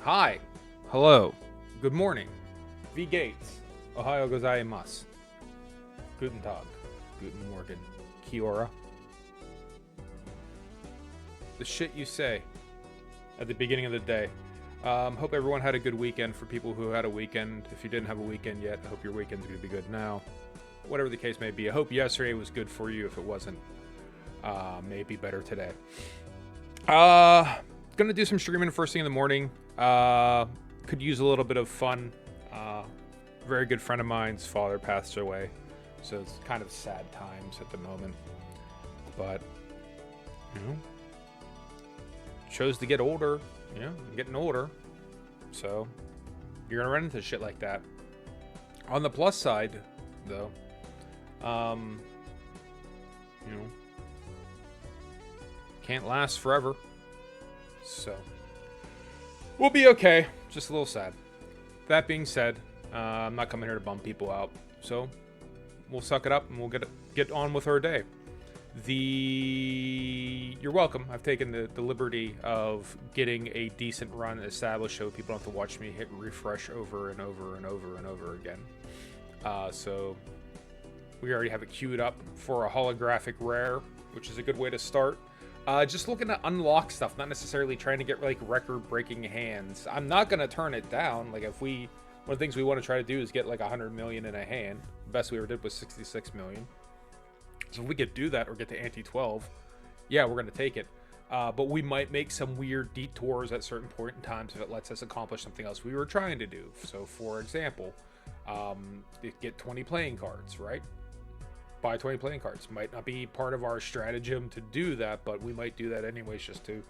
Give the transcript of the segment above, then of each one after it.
Hi. Hello. Good morning. V Gates. Ohio gozaimasu. Guten Tag. Guten Morgen. Kia. The shit you say at the beginning of the day. Hope everyone had a good weekend. For people who had a weekend, if you didn't have a weekend yet, I hope your weekend's going to be good now. Whatever the case may be. I hope yesterday was good for you. If it wasn't, maybe better today. Gonna do some streaming first thing in the morning. Could use a little bit of fun. Very good friend of mine's father passed away, so it's kind of sad times at the moment. But chose to get older. I'm getting older, so you're gonna run into shit like that. On the plus side, though, can't last forever. So we'll be okay. Just a little sad. That being said, I'm not coming here to bum people out. So we'll suck it up and we'll get on with our day. You're welcome. I've taken the liberty of getting a decent run established so people don't have to watch me hit refresh over and over and over and over again. So we already have it queued up for a holographic rare, which is a good way to start. Just looking to unlock stuff, not necessarily trying to get like record-breaking hands. I'm not gonna turn it down. Like one of the things we want to try to do is get like 100 million in a hand. The best we ever did was 66 million. So if we could do that or get to Ante 12, yeah, we're gonna take it. But we might make some weird detours at certain point in times if it lets us accomplish something else we were trying to do. So for example, get 20 playing cards, right? Buy 20 playing cards. Might not be part of our stratagem to do that, but we might do that anyways just to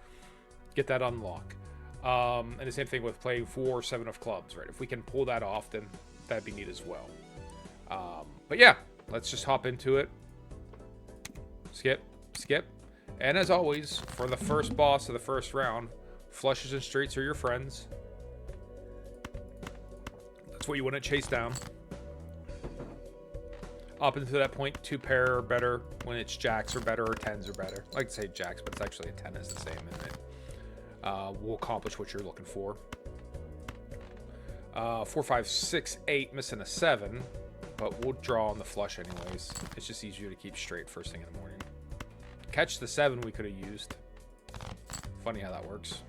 get that unlock. And the same thing with playing 4 7 of clubs, right? If we can pull that off, then that'd be neat as well. But yeah, let's just hop into it. Skip. And as always, for the first boss of the first round, flushes and straights are your friends. That's what you want to chase down. Up until that point, 2 pair or better. When it's jacks or better or 10s or better. I like to say jacks, but it's actually a 10 is the same, isn't it? Will accomplish what you're looking for. 4, 5, 6, 8, missing a 7. But we'll draw on the flush anyways. It's just easier to keep straight first thing in the morning. Catch the 7 we could have used. Funny how that works.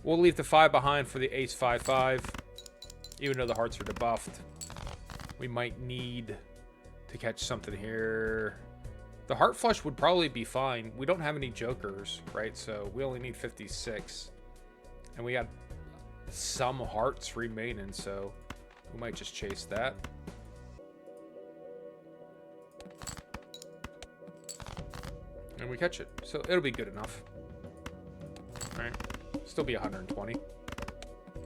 We'll leave the 5 behind for the ace 5, 5. Even though the hearts are debuffed, we might need to catch something here. The heart flush would probably be fine. We don't have any jokers, right? So we only need 56. And we got some hearts remaining, so we might just chase that. And we catch it. So it'll be good enough. All right? Still be 120.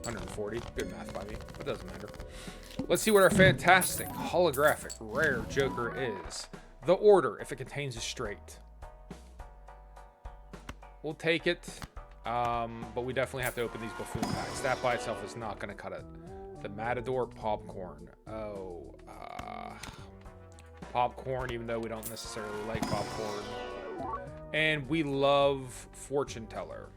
140. Good math by me. It doesn't matter. Let's see what our fantastic holographic rare joker is. The order, if it contains a straight. We'll take it. But we definitely have to open these buffoon packs. That by itself is not going to cut it. The Matador popcorn. Oh. Popcorn, even though we don't necessarily like popcorn. And we love Fortune Teller.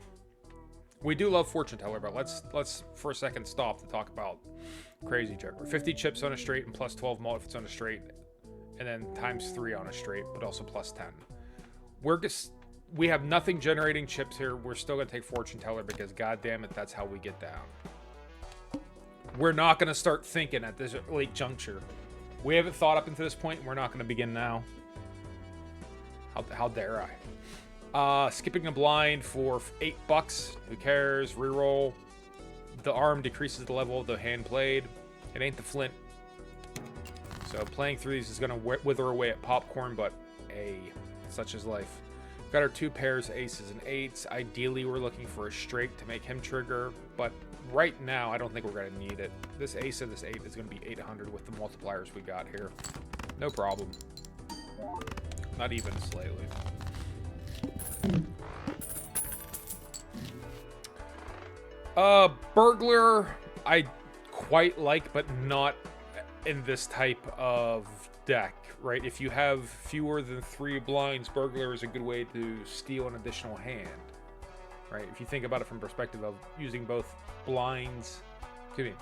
We do love Fortune Teller, but let's for a second stop to talk about Crazy Joker. 50 chips on a straight and plus 12 mult if it's on a straight, and then times 3 on a straight, but also plus 10. We have nothing generating chips here. We're still gonna take Fortune Teller because goddamn it, that's how we get down. We're not gonna start thinking at this late juncture. We haven't thought up until this point, and we're not gonna begin now. How dare I? Skipping a blind for $8. Who cares? Reroll. The arm decreases the level of the hand played. It ain't the flint. So playing through these is going to wither away at popcorn, but such is life. Got our 2 pairs, aces and 8s. Ideally, we're looking for a straight to make him trigger, but right now, I don't think we're going to need it. This ace and this 8 is going to be 800 with the multipliers we got here. No problem. Not even slightly. Burglar, I quite like, but not in this type of deck, right? If you have fewer than 3 blinds, Burglar is a good way to steal an additional hand. right? If you think about it from perspective of using both blinds, excuse me,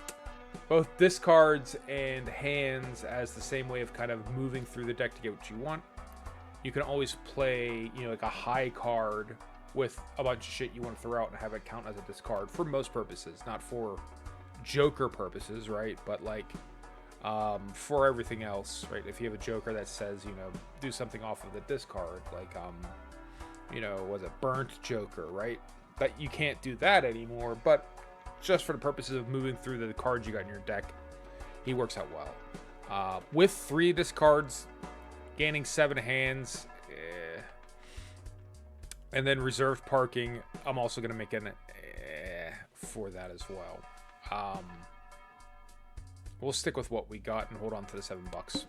both discards and hands as the same way of kind of moving through the deck to get what you want, you can always play, you know, like a high card with a bunch of shit you want to throw out and have it count as a discard for most purposes, not for Joker purposes, right? But like for everything else, right? If you have a Joker that says, you know, do something off of the discard, like you know, was it burnt Joker, right? That you can't do that anymore, but just for the purposes of moving through the cards you got in your deck, he works out well. With 3 discards, gaining 7 hands, and then reserved parking, I'm also going to make an for that as well. We'll stick with what we got and hold on to the $7.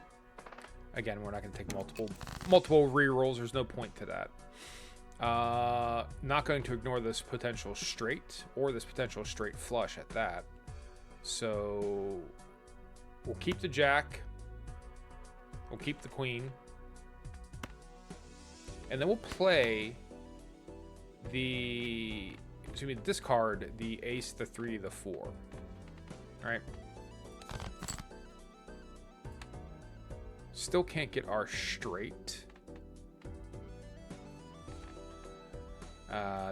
Again, we're not going to take multiple rerolls. There's no point to that. Not going to ignore this potential straight or this potential straight flush at that. So we'll keep the jack. We'll keep the queen. And then we'll play the discard the ace, the 3, the 4. All right. Still can't get our straight.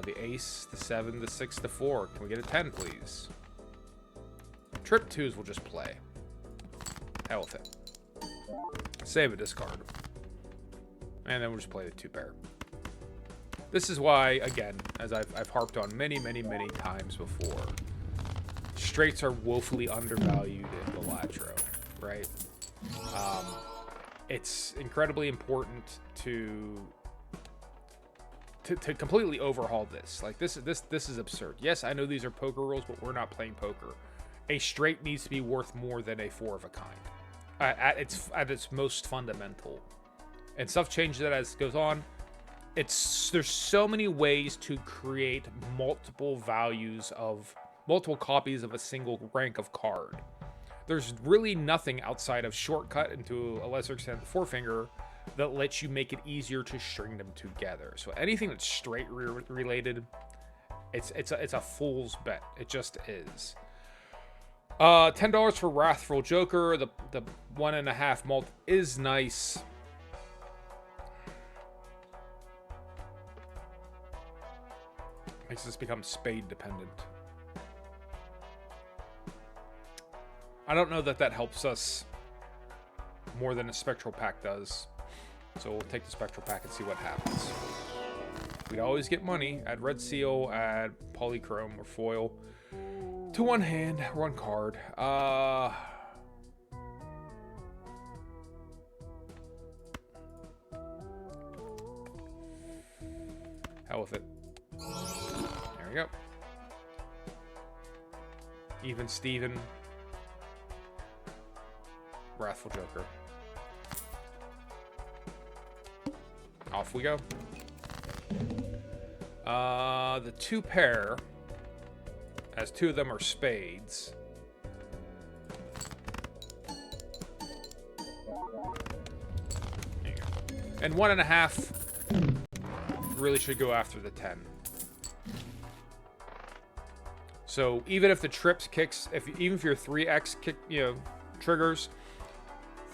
The ace, the 7, the 6, the 4. Can we get a 10, please? Trip 2s we'll just play. Hell with it. Save a discard. And then we'll just play the 2 pair. This is why, again, as I've harped on many times before, straights are woefully undervalued in Balatro, right? It's incredibly important to completely overhaul this. Like this is absurd. Yes, I know these are poker rules, but we're not playing poker. A straight needs to be worth more than a 4 of a kind at its most fundamental. And stuff changes that as it goes on. There's so many ways to create multiple values of multiple copies of a single rank of card. There's really nothing outside of shortcut and to a lesser extent forefinger that lets you make it easier to string them together. So anything that's straight related, it's a fool's bet. It just is. $10 for Wrathful Joker. The 1.5 mult is nice. Makes this become spade dependent. I don't know that helps us more than a Spectral Pack does. So we'll take the Spectral Pack and see what happens. We'd always get money. Add Red Seal, add Polychrome or Foil. To one hand, 1 card. Hell with it. There we go. Even Steven. Wrathful Joker. Off we go. The 2 pair, as 2 of them are spades. There you go. And 1.5 really should go after the 10. So even if the trips kicks, even if your 3x kick, triggers,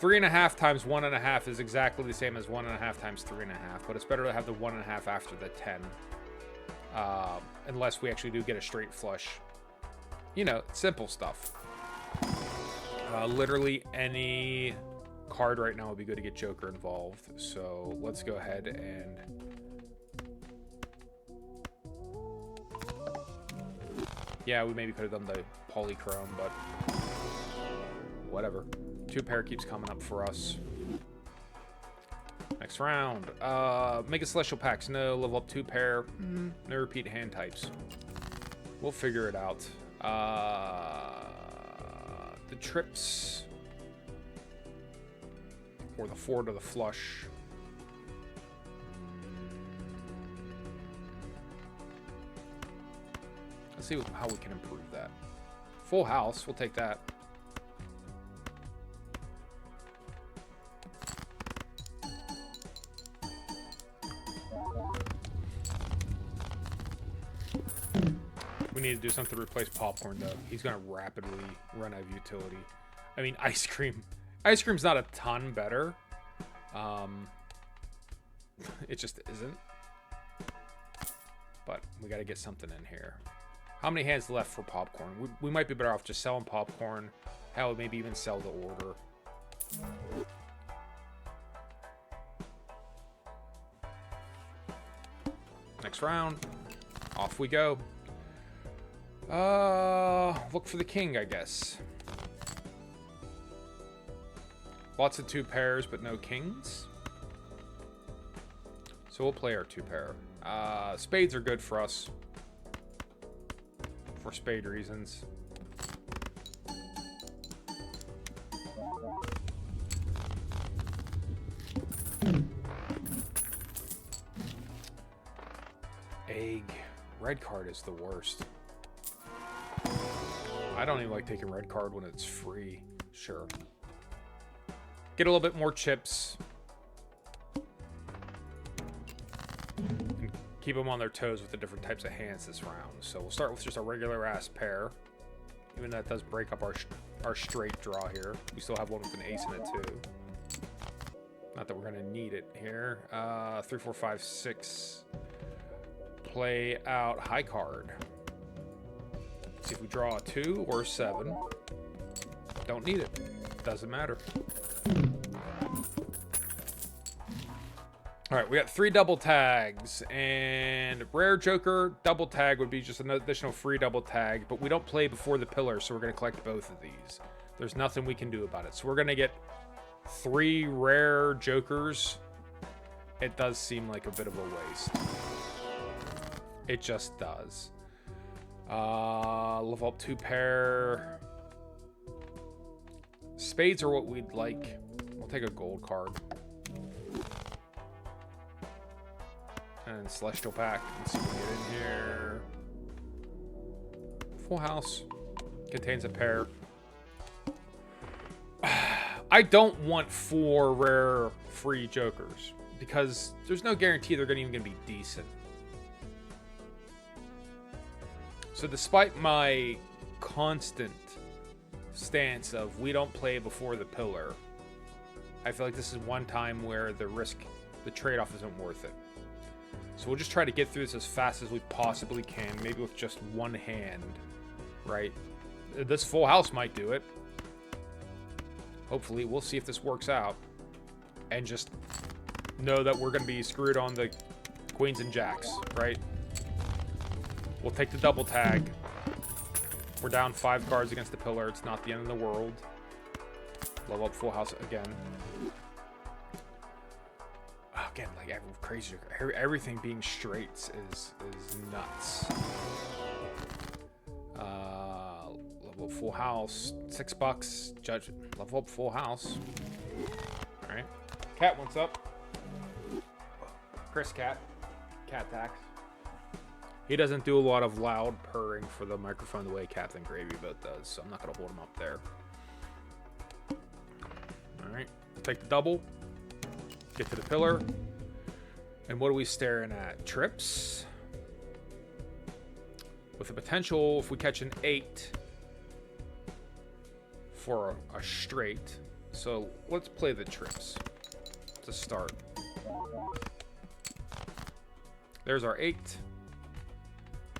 3.5 times 1.5 is exactly the same as 1.5 times 3.5, but it's better to have the 1.5 after the 10, unless we actually do get a straight flush. Simple stuff. Literally any card right now would be good to get Joker involved. So let's go ahead and we maybe could have done the Polychrome, but whatever. 2 pair keeps coming up for us. Next round. Mega Celestial Packs. No. Level up 2 pair. No repeat hand types. We'll figure it out. The trips. Or the 4 to the flush. Let's see how we can improve that. Full house. We'll take that. We need to do something to replace popcorn, though. He's going to rapidly run out of utility. I mean, ice cream. Ice cream's not a ton better. It just isn't. But we got to get something in here. How many hands left for popcorn? We might be better off just selling popcorn. Hell, maybe even sell the order. Next round. Off we go. Look for the king, I guess. Lots of 2 pairs, but no kings. So we'll play our 2 pair. Spades are good for us. For spade reasons. Egg. Red card is the worst. I don't even like taking red card when it's free. Sure. Get a little bit more chips. And keep them on their toes with the different types of hands this round. So we'll start with just a regular ass pair. Even that does break up our straight draw here. We still have one with an ace in it too. Not that we're gonna need it here. 3, 4, 5, 6. Play out high card. See if we draw a 2 or a 7. Don't need it. Doesn't matter. Alright, we got 3 double tags. And rare joker double tag would be just an additional free double tag. But we don't play before the pillar, so we're going to collect both of these. There's nothing we can do about it. So we're going to get 3 rare jokers. It does seem like a bit of a waste. It just does. Level up 2 pair. Spades are what we'd like. We'll take a gold card. And Celestial Pack. Let's see what we get in here. Full house. Contains a pair. I don't want 4 rare free jokers. Because there's no guarantee they're even going to be decent. So despite my constant stance of we don't play before the pillar, I feel like this is one time where the trade-off isn't worth it. So we'll just try to get through this as fast as we possibly can, maybe with just one hand, right? This full house might do it. Hopefully, we'll see if this works out. And just know that we're going to be screwed on the queens and jacks, right? We'll take the double tag. We're down 5 cards against the pillar. It's not the end of the world. Level up full house again. Again, like crazy. Everything being straights is nuts. Level up full house. $6. Judge. Level up full house. All right. Cat, what's up? Chris Cat. Cat tax. He doesn't do a lot of loud purring for the microphone the way Captain Gravy Boat does, so I'm not going to hold him up there. Alright, take the double. Get to the pillar. And what are we staring at? Trips. With the potential, if we catch an 8 for a straight. So let's play the trips to start. There's our 8.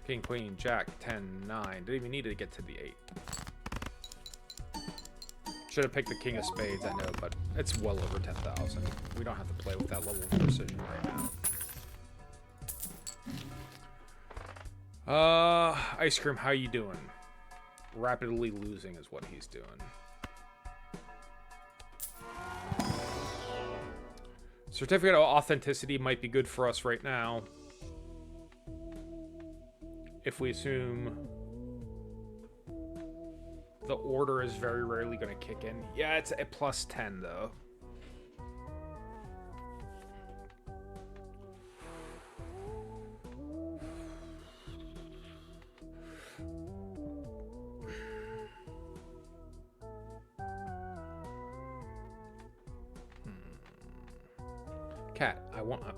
King, queen, jack, 10, 9. Didn't even need to get to the 8. Should have picked the king of spades, I know, but it's well over 10,000. We don't have to play with that level of precision right now. Ice Cream, how you doing? Rapidly losing is what he's doing. Certificate of Authenticity might be good for us right now. If we assume the order is very rarely going to kick in. Yeah, it's a plus 10, though. Cat.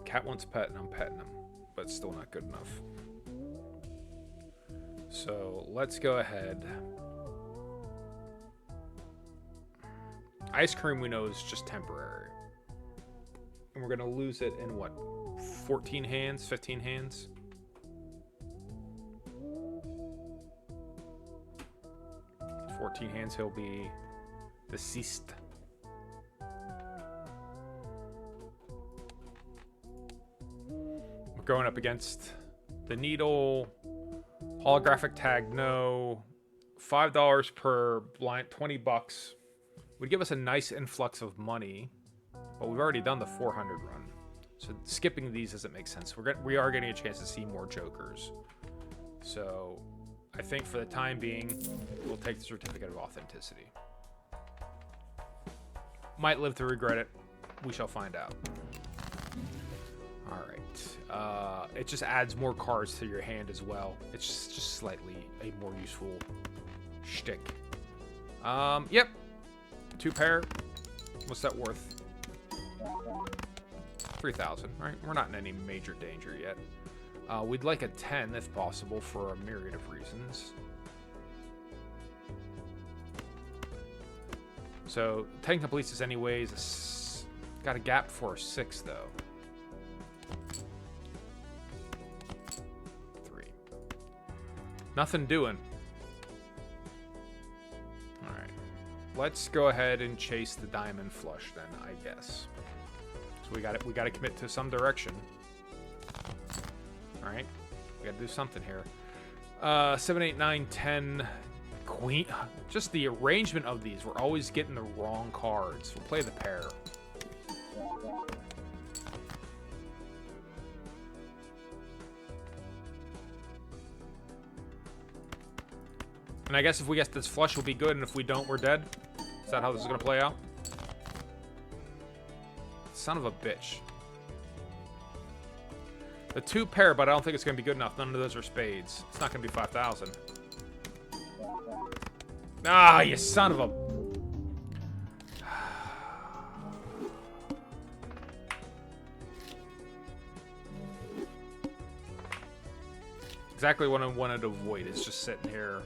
Cat wants pet, and I'm petting him. But it's still not good enough. So let's go ahead. Ice cream we know is just temporary. And we're going to lose it in what? 14 hands? 15 hands? Hands, he'll be deceased. We're going up against the needle. Holographic tag, no. $5 per blind, 20 bucks. Would give us a nice influx of money, but we've already done the 400 run. So skipping these doesn't make sense. We are getting a chance to see more jokers. So I think for the time being, we'll take the certificate of authenticity. Might live to regret it. We shall find out. All right. It just adds more cards to your hand as well. It's just slightly a more useful shtick. Yep. 2 pair. What's that worth? 3,000, right? We're not in any major danger yet. We'd like a 10 if possible for a myriad of reasons. So 10 completes this anyways. Got a gap for a 6 though. 3. Nothing doing. All right. Let's go ahead and chase the diamond flush then, I guess. So we got it. We got to commit to some direction. All right, we got to do something here. 7, 8, 9, 10, queen. Just the arrangement of these. We're always getting the wrong cards. We'll play the pair. And I guess if we get this flush, we'll be good, and if we don't, we're dead. Is that how this is going to play out? Son of a bitch. The 2 pair, but I don't think it's going to be good enough. None of those are spades. It's not going to be 5,000. Ah, you son of a... Exactly what I wanted to avoid. Is just sitting here,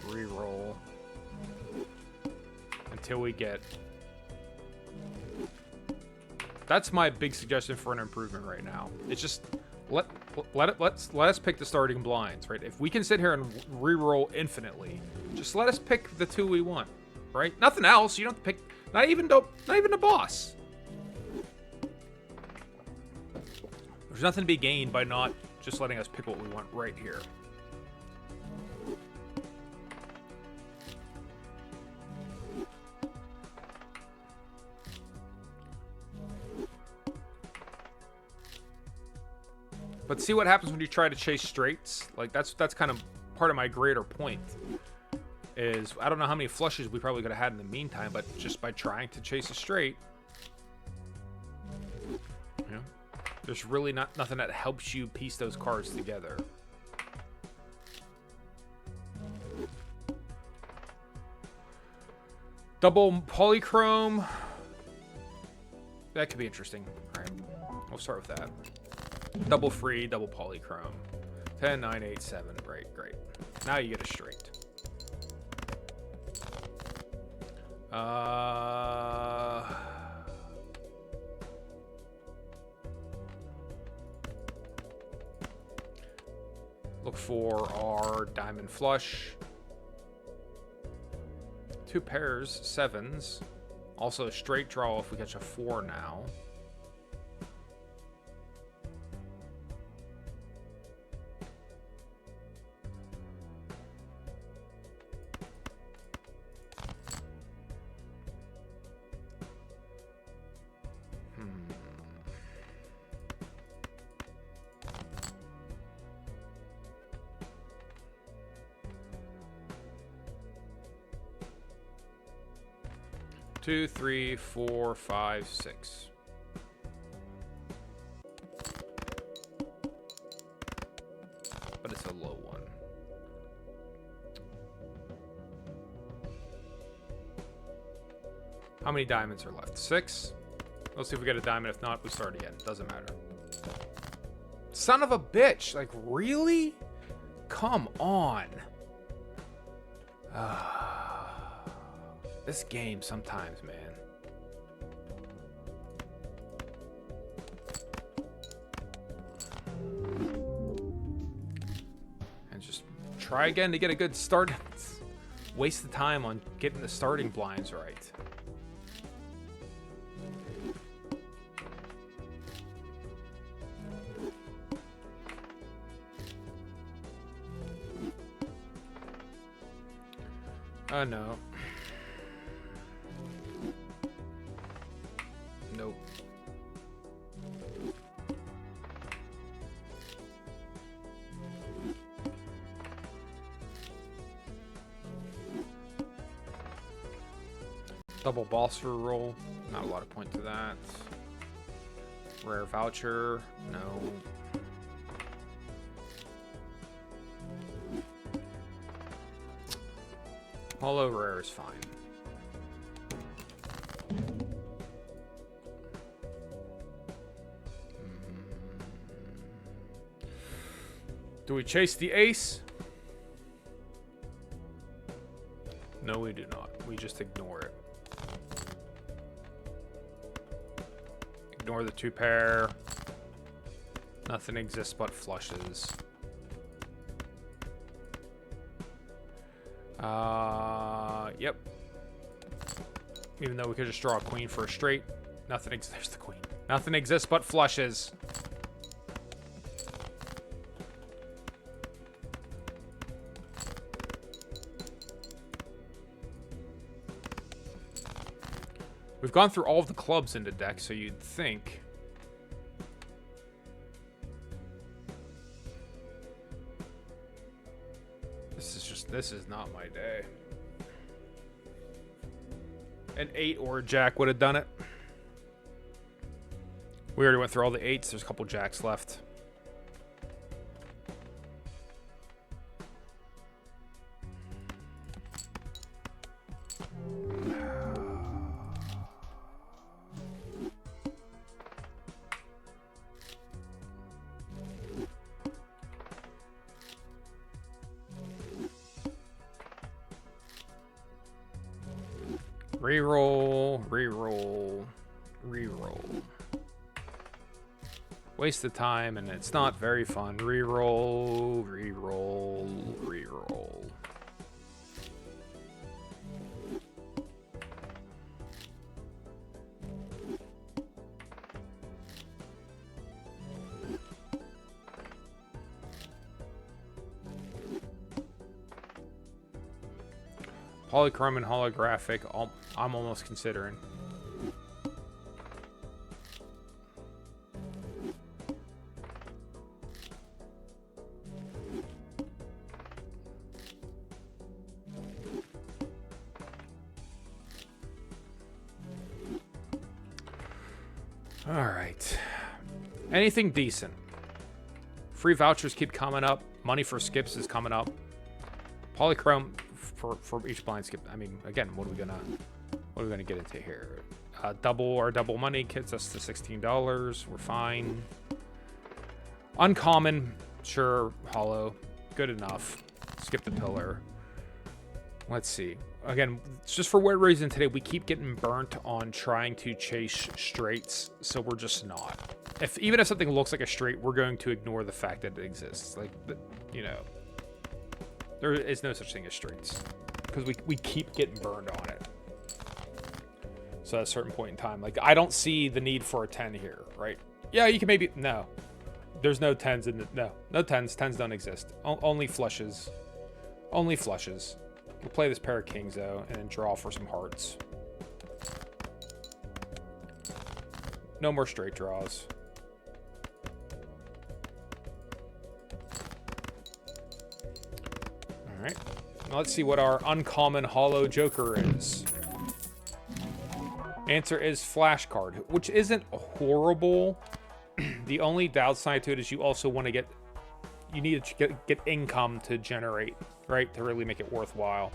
re-roll until we get... That's my big suggestion for an improvement right now. It's just let us pick the starting blinds, right? If we can sit here and re-roll infinitely, just let us pick the 2 we want, right? Nothing else. You don't have to pick. Not even the boss. There's nothing to be gained by not just letting us pick what we want right here. But see what happens when you try to chase straights? Like, that's kind of part of my greater point. Is, I don't know how many flushes we probably could have had in the meantime, but just by trying to chase a straight, you know, there's really nothing that helps you piece those cards together. Double polychrome. That could be interesting. All right, we'll start with that. Double free, double polychrome. 10, 9, 8, 7. Great, great. Now you get a straight. Look for our diamond flush. 2 pairs, 7s. Also a straight draw if we catch a 4 now. Two, 3, 4, 5, 6. But it's a low one. How many diamonds are left? 6? Let's see if we get a diamond. If not, we start again. Doesn't matter. Son of a bitch. Like, really? Come on. This game sometimes, man. And just try again to get a good start. Waste the time on getting the starting blinds right. Oh no. Nope. Double boss for roll. Not a lot of point to that. Rare voucher. No. Hollow rare is fine. Do we chase the ace? No, we do not. We just ignore it. Ignore the 2 pair. Nothing exists but flushes. Yep. Even though we could just draw a queen for a straight. Nothing exists. There's the queen. Nothing exists but flushes. We've gone through all of the clubs in the deck, so you'd think... This is not my day. An 8 or a jack would have done it. We already went through all the 8s. There's a couple jacks left. Reroll, reroll, reroll. Waste the time, and it's not very fun. Reroll, reroll, reroll. Polychrome and holographic, I'm almost considering. All right. Anything decent. Free vouchers keep coming up. Money for skips is coming up. Polychrome for each blind skip. I mean, again, what are we gonna get into here? Double money gets us to $16. We're fine. Uncommon, sure. Hollow, good enough. Skip the pillar. Let's see. Again, it's just for what reason today we keep getting burnt on trying to chase straights, so we're just not. Even if something looks like a straight, we're going to ignore the fact that it exists. Like, you know, there is no such thing as straights because we keep getting burned on it. So at a certain point in time, like, I don't see the need for a 10 here, right? Yeah, you can maybe, no. There's no 10s in the, no 10s. 10s don't exist. Only flushes. Only flushes. We'll play this pair of kings, though, and then draw for some hearts. No more straight draws. All right. Now let's see what our uncommon hollow joker is. Answer is flashcard, which isn't horrible. The only downside to it is you also want to get... You need to get income to generate, right? To really make it worthwhile.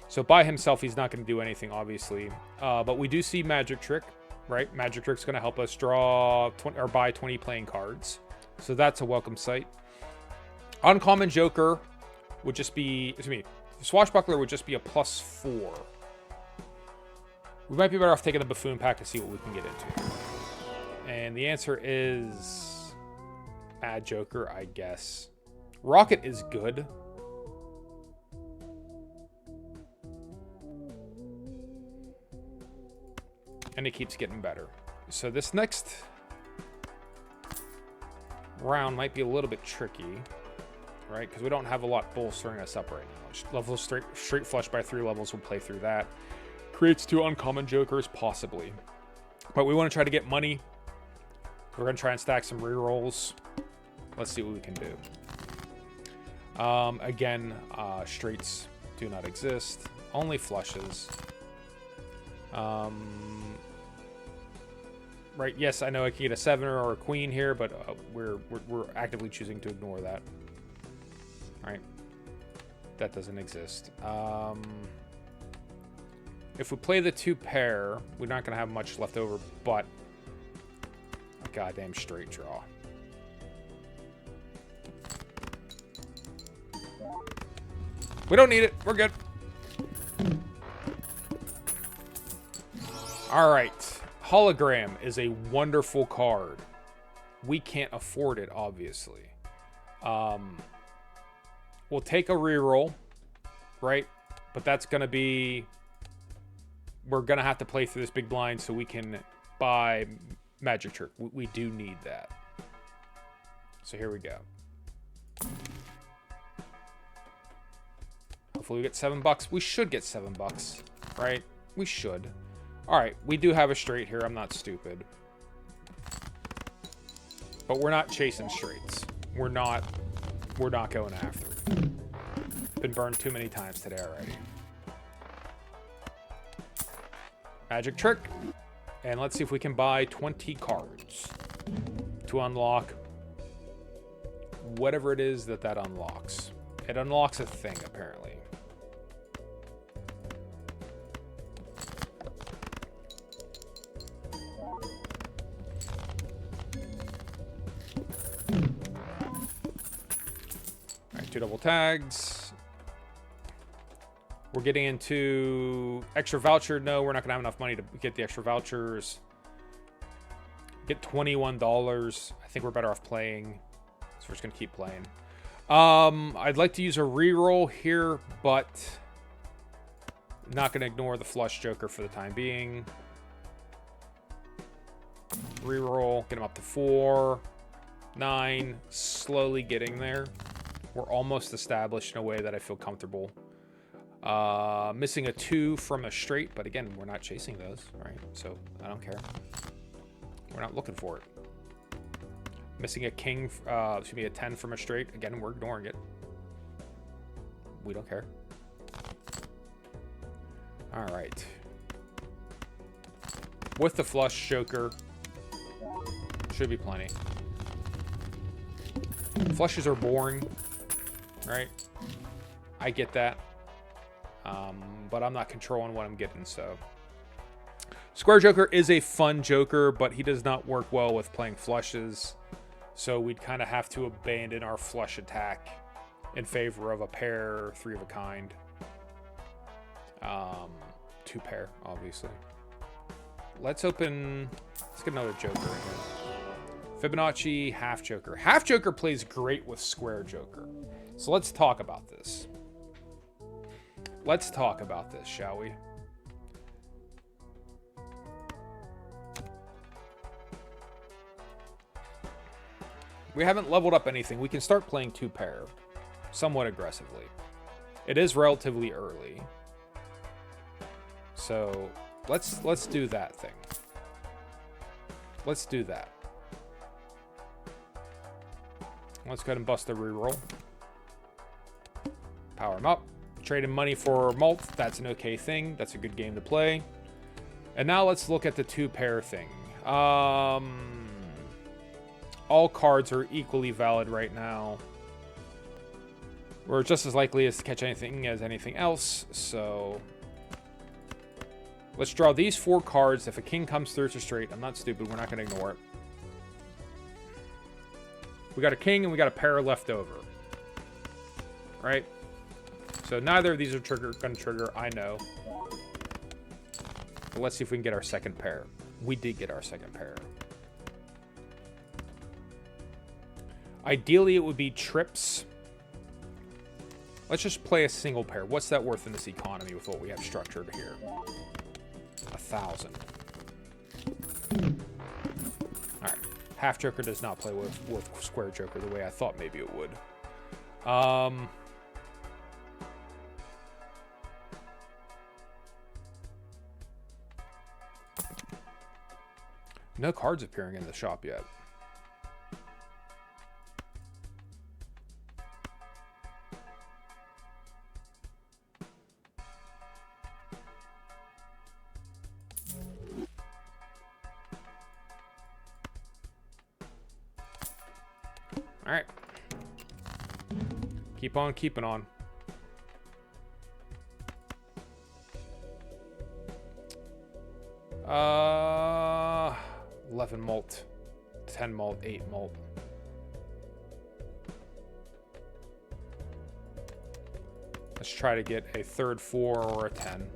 So by himself, he's not going to do anything, obviously. But we do see Magic Trick, right? Magic Trick's going to help us draw 20, or buy 20 playing cards. So that's a welcome sight. Uncommon Joker would just be, excuse me, Swashbuckler would just be a +4. We might be better off taking the Buffoon pack to see what we can get into. And the answer is Mad Joker, I guess. Rocket is good. And it keeps getting better. So this next round might be a little bit tricky, right? Because we don't have a lot bolstering us up right now. Level straight flush by 3 levels, we'll play through that. Creates 2 uncommon jokers, possibly. But we want to try to get money. We're going to try and stack some rerolls. Let's see what we can do. Again, straights do not exist. Only flushes. Right, yes, I know I can get a 7 or a queen here, but we're actively choosing to ignore that. Alright. That doesn't exist. If we play the 2 pair, we're not going to have much left over, but a goddamn straight draw. We don't need it. We're good. Alright. Hologram is a wonderful card. We can't afford it, obviously. We'll take a reroll, right? But that's going to be... We're going to have to play through this big blind so we can buy Magic Trick. We do need that. So here we go. Hopefully we get $7. We should get $7, right? We should. Alright, we do have a straight here. I'm not stupid. But we're not chasing straights. We're not going after it. Been burned too many times today already. Magic Trick. And let's see if we can buy 20 cards to unlock whatever it is that unlocks. It unlocks a thing, apparently. Alright, 2 double tags. We're getting into extra voucher. No, we're not going to have enough money to get the extra vouchers. Get $21. I think we're better off playing. So we're just going to keep playing. I'd like to use a reroll here, but not going to ignore the flush joker for the time being. Reroll, get him up to 4, 9, slowly getting there. We're almost established in a way that I feel comfortable. Missing a 2 from a straight, but again, we're not chasing those, right? So I don't care. We're not looking for it. Missing a king, excuse me, a 10 from a straight. Again, we're ignoring it. We don't care. All right. With the flush joker, should be plenty. Flushes are boring, right? I get that. But I'm not controlling what I'm getting, so. Square Joker is a fun Joker, but he does not work well with playing flushes. So we'd kind of have to abandon our flush attack in favor of a pair, 3 of a kind. 2 pair, obviously. Let's get another Joker in here. Fibonacci, Half Joker. Half Joker plays great with Square Joker. So let's talk about this. Let's talk about this, shall we? We haven't leveled up anything. We can start playing 2 pair somewhat aggressively. It is relatively early. So let's do that thing. Let's do that. Let's go ahead and bust the reroll. Power him up. Trading money for malt. That's an okay thing. That's a good game to play. And now let's look at the 2 pair thing. All cards are equally valid right now. We're just as likely as to catch anything as anything else. So let's draw these 4 cards. If a king comes through, it's a straight. I'm not stupid. We're not going to ignore it. We got a king and we got a pair left over. right? So neither of these are gonna trigger, I know. But let's see if we can get our second pair. We did get our second pair. Ideally, it would be trips. Let's just play a single pair. What's that worth in this economy with what we have structured here? 1,000. Alright. Half Joker does not play with Square Joker the way I thought maybe it would. No cards appearing in the shop yet. All right. Keep on keeping on. Uh, 11 malt, 10 malt, 8 malt. Let's try to get a third 4 or a 10.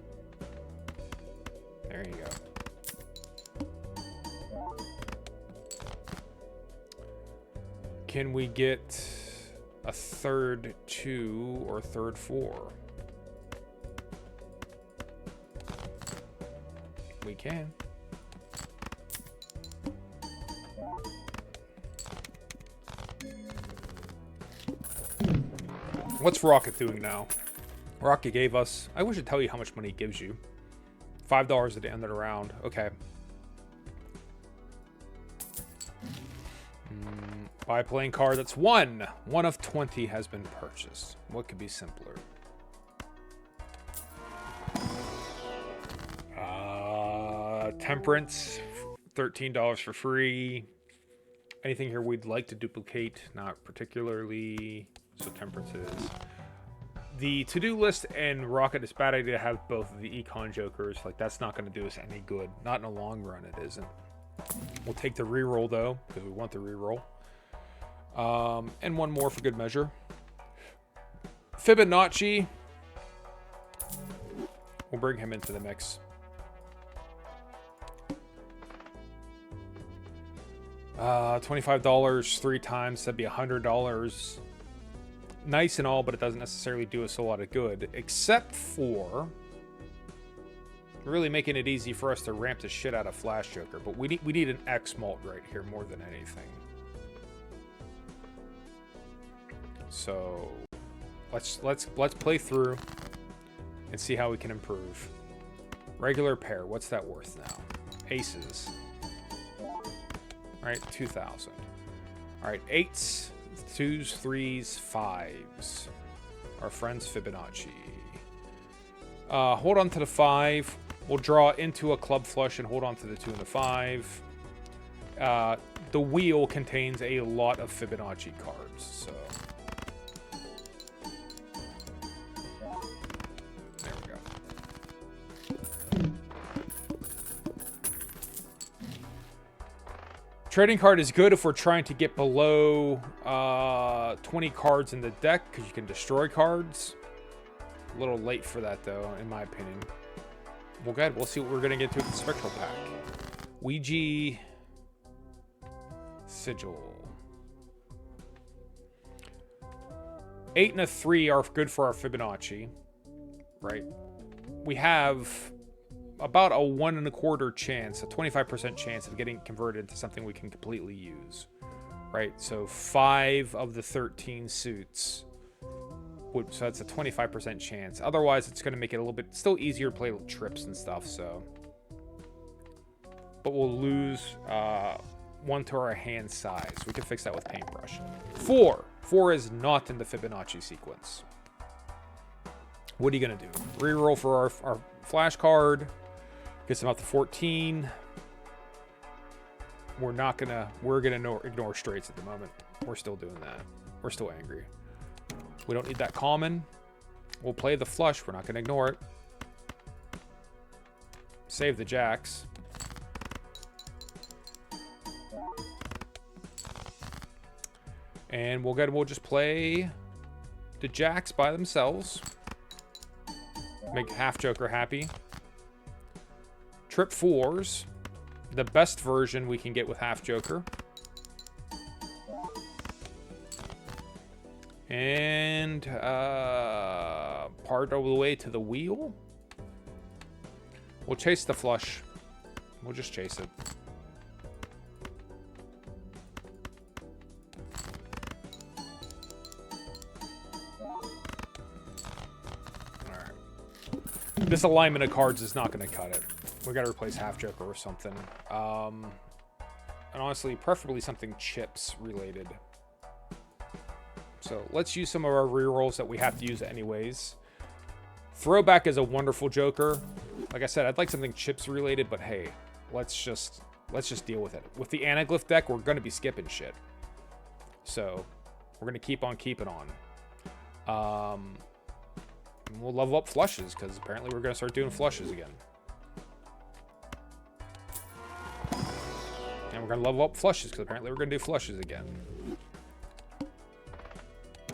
There you go. Can we get a third 2 or third 4? We can. What's Rocket doing now? Rocket gave us... I wish I'd tell you how much money he gives you. $5 at the end of the round. Okay. Buy a playing card. That's 1. 1 of 20 has been purchased. What could be simpler? Temperance. $13 for free. Anything here we'd like to duplicate? Not particularly. So Temperance is. The to-do list and Rocket, it's a bad idea to have both of the Econ Jokers. Like, that's not going to do us any good. Not in the long run, it isn't. We'll take the reroll, though, because we want the reroll. And one more for good measure. Fibonacci. We'll bring him into the mix. $25 3 times. That'd be $100. Nice and all, but it doesn't necessarily do us a lot of good. Except for really making it easy for us to ramp the shit out of Flash Joker. But we need an X malt right here more than anything. So let's play through and see how we can improve. Regular pair, what's that worth now? Aces. All right, 2,000. All right, 8s, 2s, 3s, 5s. Our friend's Fibonacci. Hold on to the 5. We'll draw into a club flush and hold on to the 2 and the 5. The wheel contains a lot of Fibonacci cards, so... Trading card is good if we're trying to get below 20 cards in the deck, because you can destroy cards. A little late for that, though, in my opinion. Well, good. We'll see what we're going to get to with the Spectral Pack. Ouija. Sigil. 8 and a 3 are good for our Fibonacci. Right? We have... about a 1 1/4 chance, a 25% chance of getting converted into something we can completely use, right? So 5 of the 13 suits, so that's a 25% chance. Otherwise, it's going to make it a little bit still easier to play trips and stuff. So, but we'll lose 1 to our hand size. We can fix that with Paintbrush. 4 is not in the Fibonacci sequence. What are you going to do? Reroll for our flash card. Gets them up to 14. We're gonna ignore straights at the moment. We're still doing that. We're still angry. We don't need that common. We'll play the flush. We're not gonna ignore it. Save the jacks. And we'll just play the jacks by themselves. Make half Joker happy. Trip 4s. The best version we can get with half Joker. And part of the way to the wheel. We'll chase the flush. We'll just chase it. Alright. This alignment of cards is not going to cut it. We got to replace half Joker or something. And honestly, preferably something chips related. So let's use some of our rerolls that we have to use anyways. Throwback is a wonderful Joker. Like I said, I'd like something chips related, but hey, let's just deal with it. With the Anaglyph deck, we're going to be skipping shit. So we're going to keep on keeping on. We'll level up flushes, because apparently we're going to start doing flushes again. And we're going to level up flushes, because apparently we're going to do flushes again.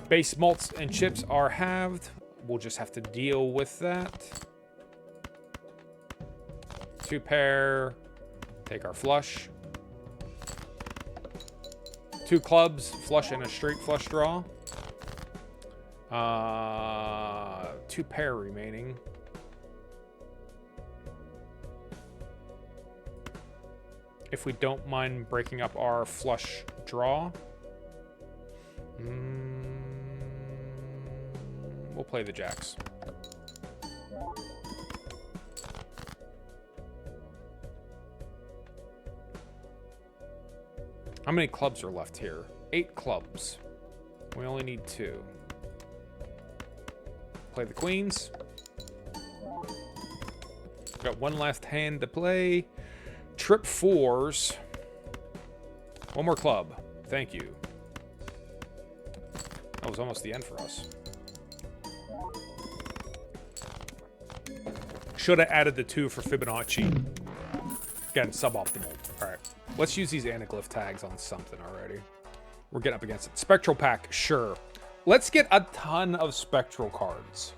Base malts and chips are halved. We'll just have to deal with that. 2 pair. Take our flush. 2 clubs, flush and a straight flush draw. 2 pair remaining. If we don't mind breaking up our flush draw. We'll play the jacks. How many clubs are left here? 8 clubs. We only need 2. Play the queens. Got 1 last hand to play. Trip 4s. 1 more club. Thank you. That was almost the end for us. Should have added the 2 for Fibonacci. Again, suboptimal. Alright. Let's use these Anaglyph tags on something already. We're getting up against it. Spectral pack, sure. Let's get a ton of spectral cards.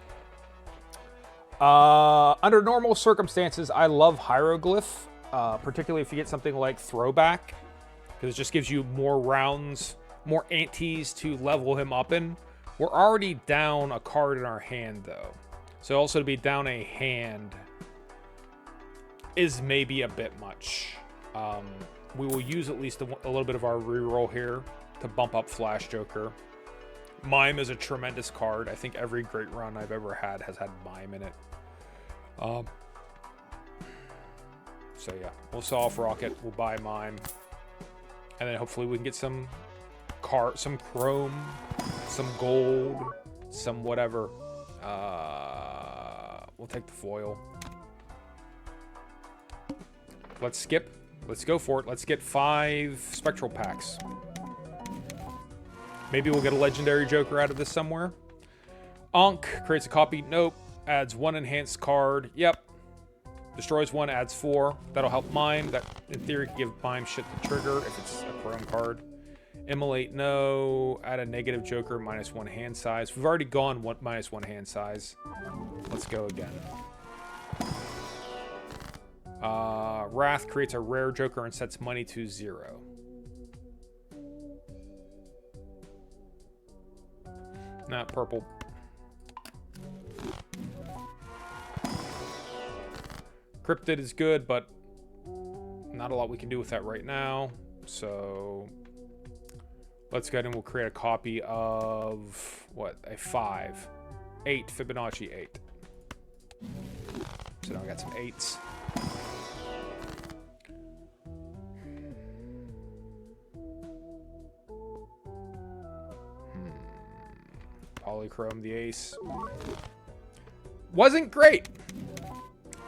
Under normal circumstances, I love Hieroglyph. Particularly if you get something like Throwback. Because it just gives you more rounds, more antes to level him up in. We're already down a card in our hand, though. So also to be down a hand is maybe a bit much. We will use at least a little bit of our reroll here to bump up Flash Joker. Mime is a tremendous card. I think every great run I've ever had has had Mime in it. So yeah, we'll Soft Rocket, we'll buy Mime. And then hopefully we can get some chrome, some gold, some whatever. We'll take the foil. Let's skip. Let's go for it. Let's get 5 spectral packs. Maybe we'll get a legendary Joker out of this somewhere. Ankh creates a copy. Nope. Adds 1 enhanced card. Yep. Destroys 1, adds 4. That'll help Mime. That, in theory, can give Mime shit to trigger if it's a chrome card. Immolate, no. Add a negative Joker, -1 hand size. We've already gone -1 hand size. Let's go again. Wrath creates a rare Joker and sets money to 0. Nah, purple. Cryptid is good, but not a lot we can do with that right now. So let's go ahead and we'll create a copy of, what, a 5. 8, Fibonacci 8. So now we got some 8s. Polychrome the ace. Wasn't great.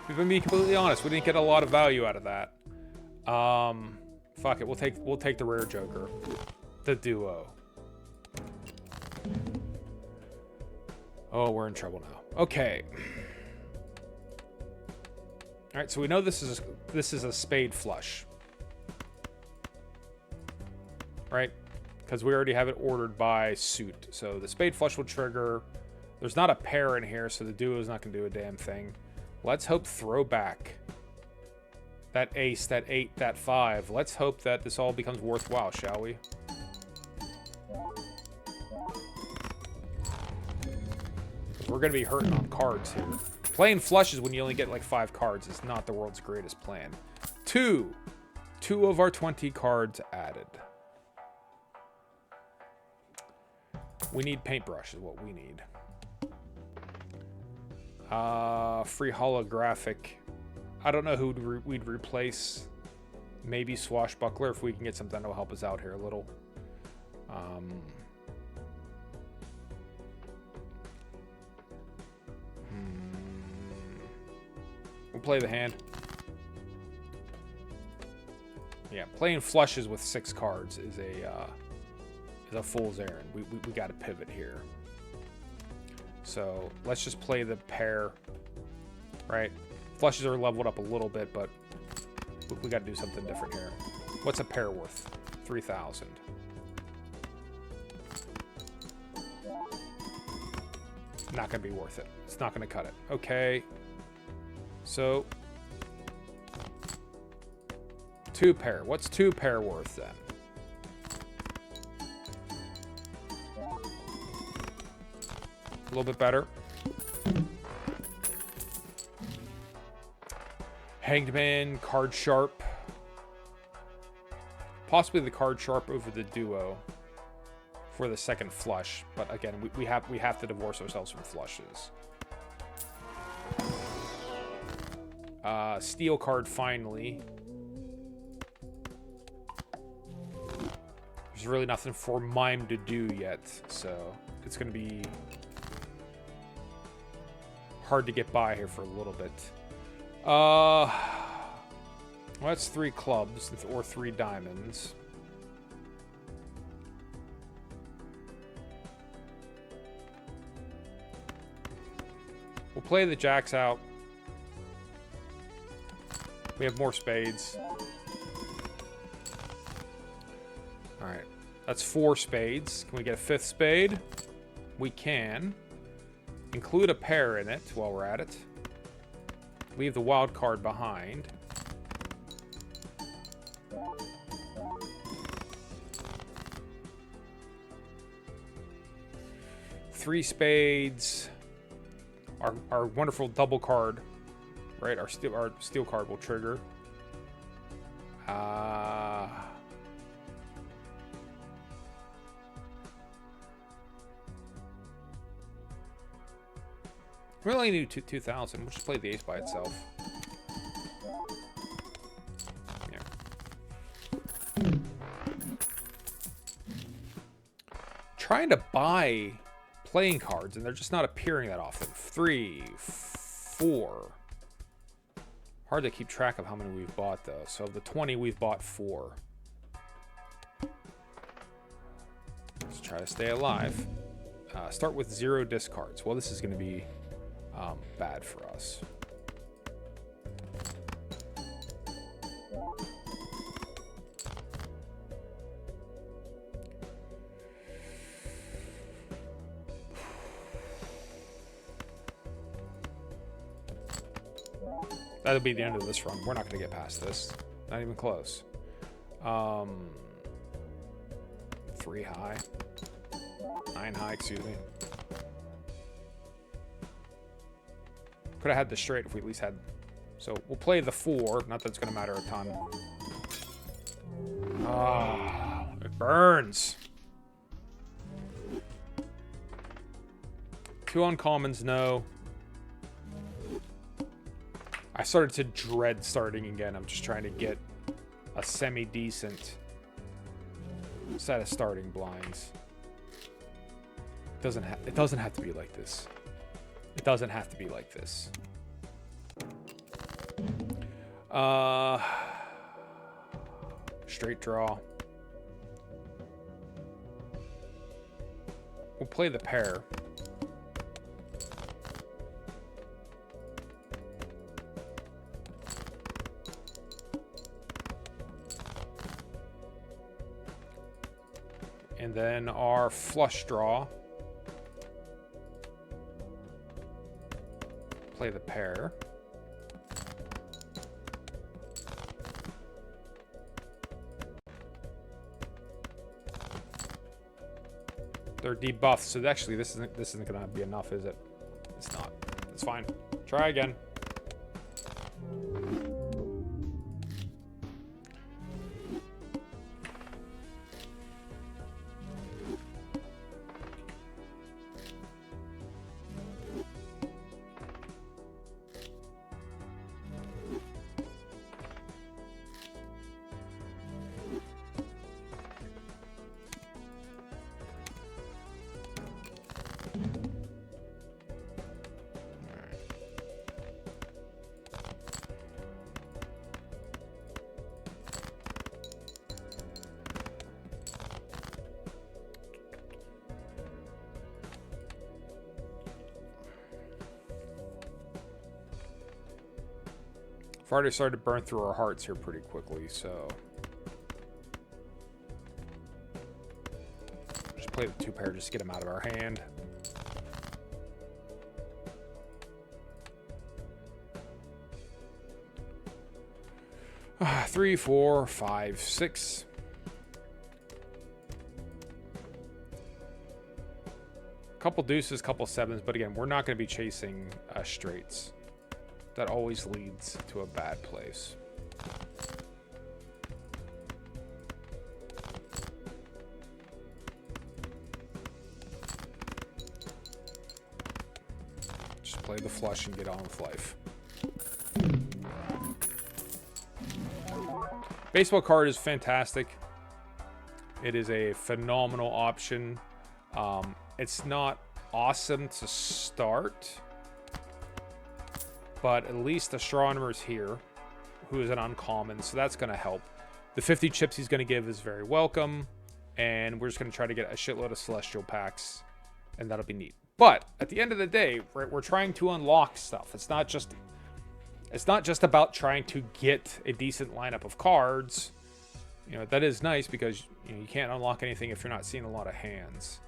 If I'm being completely honest, we didn't get a lot of value out of that. Fuck it, we'll take the rare Joker. The duo. Oh, we're in trouble now. Okay. Alright, so we know this is a spade flush. Right? because we already have it ordered by suit. So the spade flush will trigger. There's not a pair in here, so the duo is not going to do a damn thing. Let's hope throwback. That ace, that 8, that 5. Let's hope that this all becomes worthwhile, shall we? We're going to be hurting on cards here. Playing flushes when you only get like 5 cards is not the world's greatest plan. 2 of our 20 cards added. We need paintbrush is what we need. Free holographic. I don't know who we'd replace. Maybe Swashbuckler if we can get something that'll help us out here a little. We'll play the hand. Yeah, playing flushes with 6 cards is a fool's errand. We got to pivot here. So let's just play the pair, right? Flushes are leveled up a little bit, but we got to do something different here. What's a pair worth? 3,000. Not going to be worth it. It's not going to cut it. Okay. So 2 pair. What's 2 pair worth then? A little bit better. Hanged Man, card sharp. Possibly the card sharp over the duo for the second flush, but again, we have to divorce ourselves from flushes. Steel card finally. There's really nothing for Mime to do yet, so it's going to be hard to get by here for a little bit. Well, that's 3 clubs or 3 diamonds. We'll play the jacks out. We have more spades. Alright. That's 4 spades. Can we get a 5th spade? We can. Include a pair in it while we're at it. Leave the wild card behind. Three spades. Our wonderful double card, right? Our steel card will trigger. We only need 2,000. We'll just play the ace by itself. Yeah. Trying to buy playing cards, and they're just not appearing that often. 3, 4. Hard to keep track of how many we've bought, though. So of the 20, we've bought 4. Let's try to stay alive. Start with 0 discards. Well, this is going to be bad for us. That'll be the end of this run. We're not going to get past this. Not even close. 3 high. 9 high, excuse me. Could have had the straight if we at least had... So we'll play the 4. Not that it's going to matter a ton. Ah, it burns. 2 uncommons, no. I started to dread starting again. I'm just trying to get a semi-decent set of starting blinds. It doesn't have to be like this. It doesn't have to be like this. Straight draw. We'll play the pair. And then our flush draw. Play the pair. They're debuffed, so actually this isn't gonna be enough, is it? It's not. It's fine. Try again. I've already started to burn through our hearts here pretty quickly, so just play the 2 pair just to get them out of our hand. Three, 4, 5, 6. Couple deuces, couple sevens, but again, we're not going to be chasing straights. That always leads to a bad place. Just play the flush and get on with life. Baseball card is fantastic. It is a phenomenal option. It's not awesome to start, but at least Astronomer's here, who is an uncommon, so that's going to help. The 50 chips he's going to give is very welcome, and we're just going to try to get a shitload of Celestial packs, and that'll be neat. But at the end of the day, we're trying to unlock stuff. It's not just about trying to get a decent lineup of cards. You know, that is nice because you can't unlock anything if you're not seeing a lot of hands.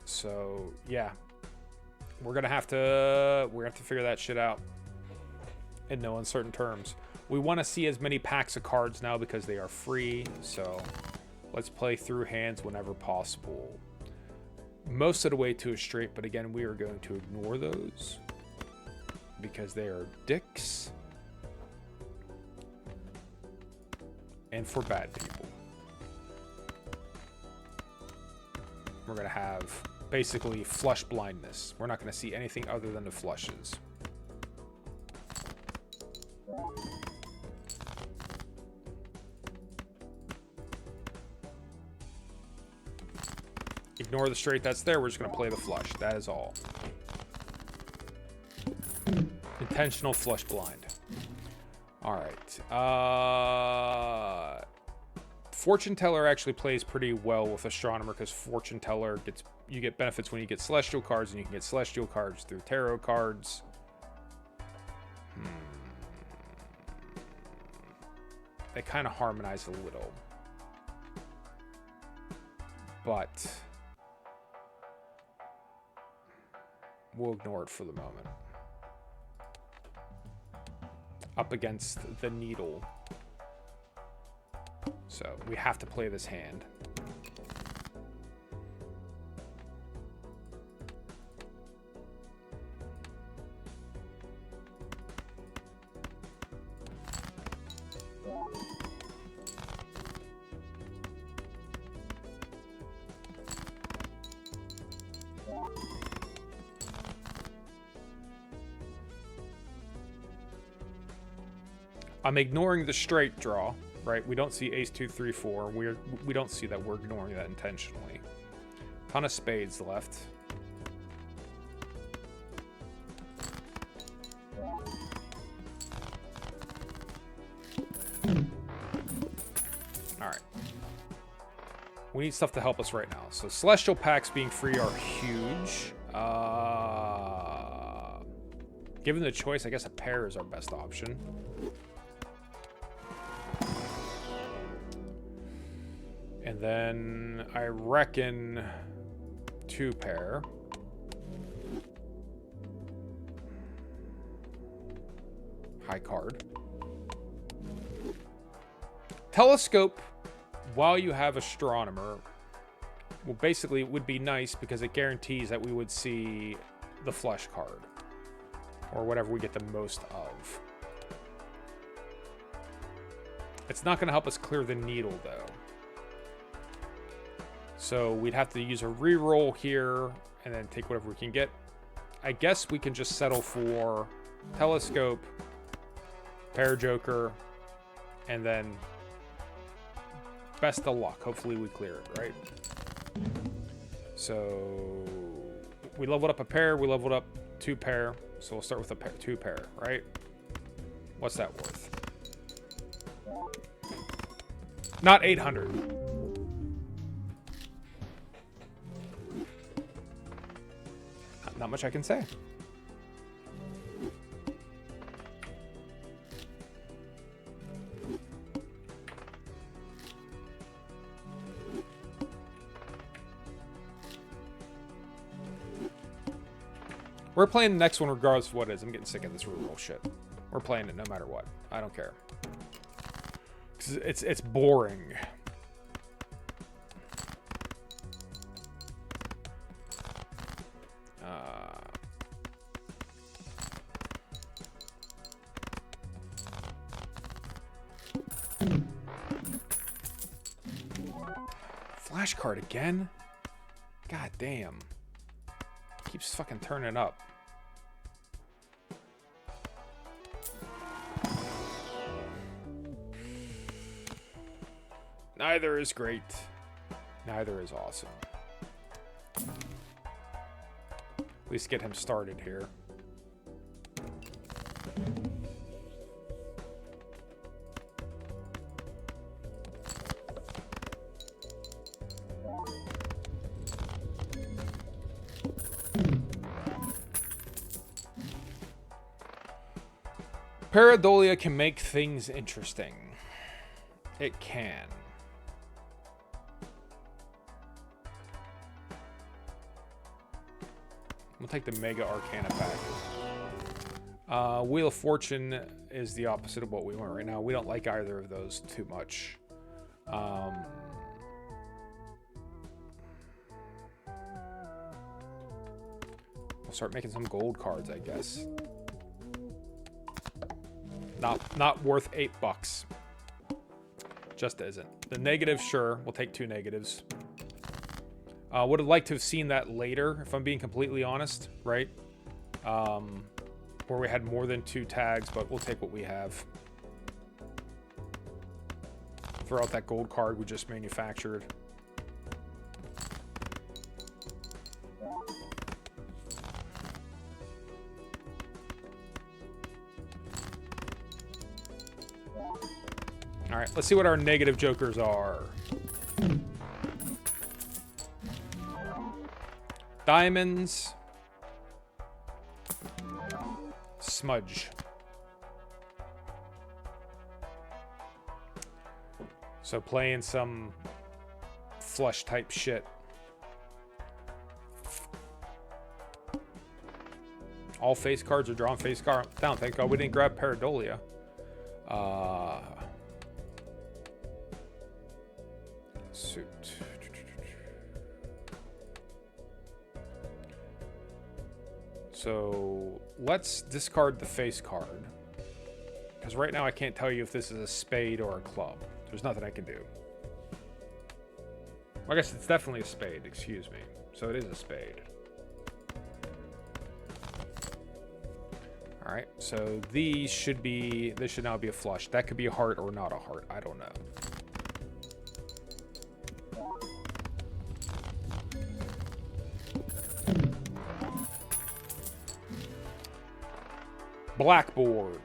So yeah. We're gonna have to figure that shit out in no uncertain terms. We want to see as many packs of cards now because they are free, so let's play through hands whenever possible. Most of the way to a straight, but again, we are going to ignore those because they are dicks and for bad people. We're gonna have basically flush blindness. We're not going to see anything other than the flushes. Ignore the straight that's there. We're just going to play the flush. That is all. Intentional flush blind. All right. Fortune Teller actually plays pretty well with Astronomer because Fortune Teller you get benefits when you get Celestial cards, and you can get Celestial cards through Tarot cards. They kind of harmonize a little, but we'll ignore it for the moment. Up against the needle. So we have to play this hand. I'm ignoring the straight draw, right? We don't see ace 2 3 4. We don't see that. We're ignoring that intentionally. Ton of spades left. All right. We need stuff to help us right now. So Celestial packs being free are huge. Given the choice, I guess a pair is our best option. And then I reckon 2 pair. High card. Telescope, while you have Astronomer, well, basically it would be nice because it guarantees that we would see the flush card. Or whatever we get the most of. It's not going to help us clear the needle, though. So we'd have to use a reroll here and then take whatever we can get. I guess we can just settle for Telescope, Pair Joker, and then best of luck. Hopefully we clear it, right? So we leveled up a pair, we leveled up 2 pair. So we'll start with a 2 pair, right? What's that worth? Not 800. Not much I can say. We're playing the next one regardless of what it is. I'm getting sick of this reroll shit. We're playing it no matter what. I don't care. It's boring. Flash card again? God damn. Keeps fucking turning up. Neither is great. Neither is awesome. At least get him started here. Pareidolia can make things interesting. It can. We'll take the Mega Arcana pack. Wheel of Fortune is the opposite of what we want right now. We don't like either of those too much. We'll start making some gold cards, I guess. Not worth $8. Just isn't. The negative, sure. We'll take 2 negatives. Would have liked to have seen that later, if I'm being completely honest, right? Where we had more than 2 tags, but we'll take what we have. Throw out that gold card we just manufactured. All right, let's see what our negative jokers are. Diamonds. Smudge. So playing some flush type shit. All face cards are drawn face card down. Thank God we didn't grab Pareidolia. Suit. So let's discard the face card. Because right now I can't tell you if this is a spade or a club. There's nothing I can do. Well, I guess it's definitely a spade, excuse me. So it is a spade. Alright, so these should be... This should now be a flush. That could be a heart or not a heart. I don't know. Blackboard.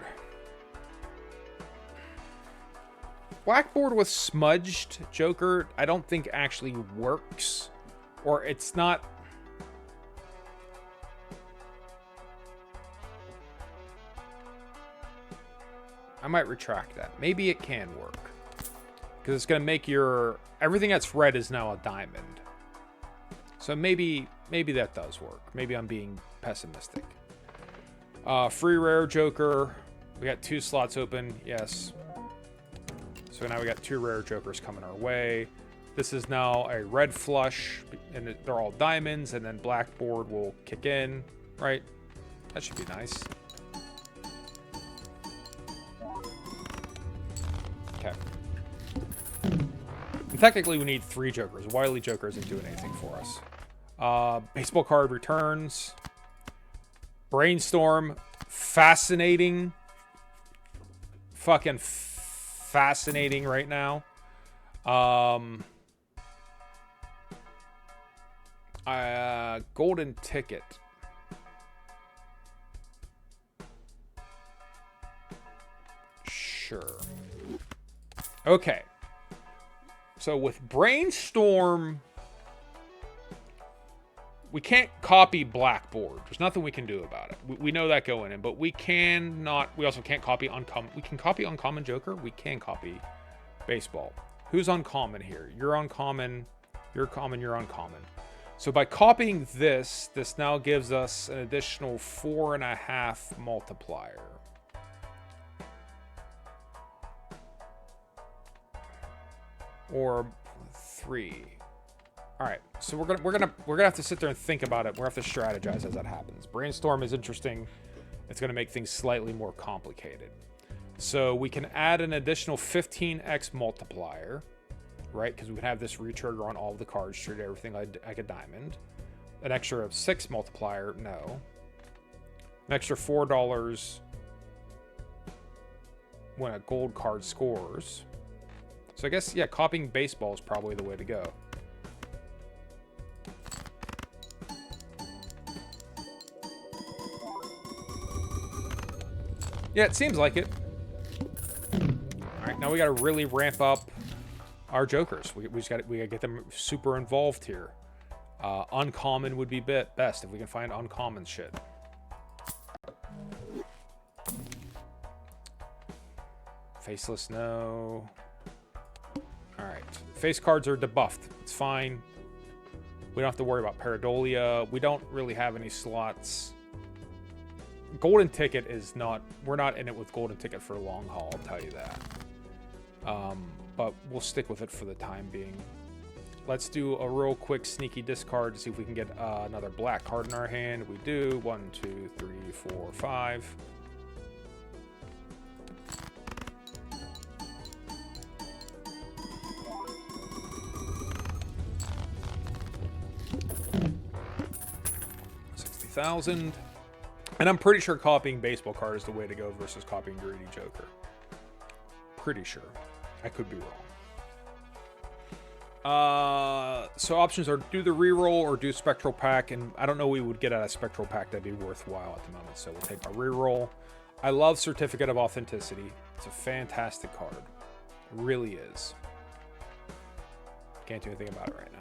Blackboard with smudged Joker, I don't think actually works. Or it's not... I might retract that. Maybe it can work. Because it's going to make your... Everything that's red is now a diamond. So maybe that does work. Maybe I'm being pessimistic. Free rare joker. We got 2 slots open. Yes. So now we got 2 rare jokers coming our way. This is now a red flush. And they're all diamonds. And then blackboard will kick in. Right? That should be nice. Okay. And technically, we need 3 jokers. Wily Joker isn't doing anything for us. Baseball card returns. Brainstorm. Fascinating. Fucking fascinating right now. Golden ticket. Sure. Okay. So with Brainstorm, we can't copy Blackboard. There's nothing we can do about it. We know that going in, but we also can't copy Uncommon. We can copy Uncommon Joker. We can copy Baseball. Who's Uncommon here? You're Uncommon. You're Common. You're Uncommon. So by copying this now gives us an additional 4.5 multiplier. Or 3. All right, so we're gonna have to sit there and think about it. We're gonna have to strategize as that happens. Brainstorm is interesting. It's gonna make things slightly more complicated. So we can add an additional 15x multiplier, right? Because we can have this retrigger on all of the cards, treat everything like a diamond. An extra 6 multiplier, no. An extra $4 when a gold card scores. So I guess, yeah, copying Baseball is probably the way to go. Yeah, it seems like it. All right, now we got to really ramp up our jokers. We gotta get them super involved here. Uncommon would be best if we can find uncommon shit. Faceless, no. All right, face cards are debuffed. It's fine. We don't have to worry about Pareidolia. We don't really have any slots. Golden Ticket is not... We're not in it with Golden Ticket for a long haul, I'll tell you that. But we'll stick with it for the time being. Let's do a real quick sneaky discard to see if we can get another black card in our hand. We do. 1, 2, 3, 4, 5. $60,000. And I'm pretty sure copying Baseball card is the way to go versus copying Greedy Joker. Pretty sure. I could be wrong. So options are do the reroll or do Spectral Pack, and I don't know we would get out of Spectral Pack that'd be worthwhile at the moment, so we'll take our reroll. I love Certificate of Authenticity. It's a fantastic card. It really is. Can't do anything about it right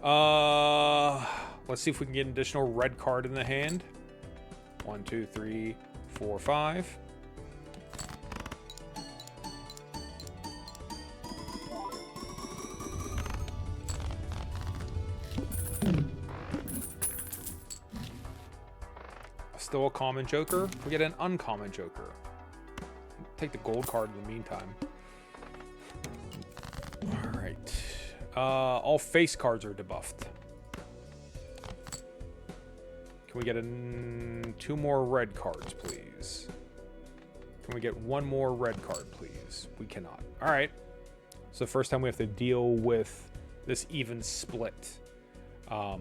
now. Let's see if we can get an additional red card in the hand. 1, 2, 3, 4, 5. Still a common Joker. We get an uncommon Joker. Take the gold card in the meantime. All right. All face cards are debuffed. Can we get 2 more red cards, please? Can we get 1 more red card, please? We cannot. All right. So the first time we have to deal with this even split.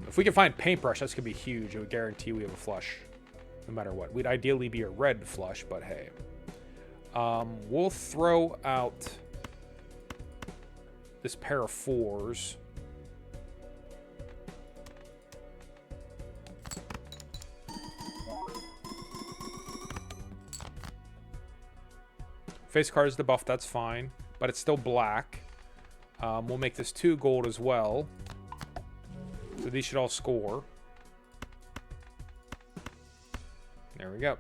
If we can find Paintbrush, that's going to be huge. It would guarantee we have a flush no matter what. We'd ideally be a red flush, but hey. We'll throw out this pair of 4s. Face card is debuffed, that's fine. But it's still black. We'll make this 2 gold as well. So these should all score. There we go.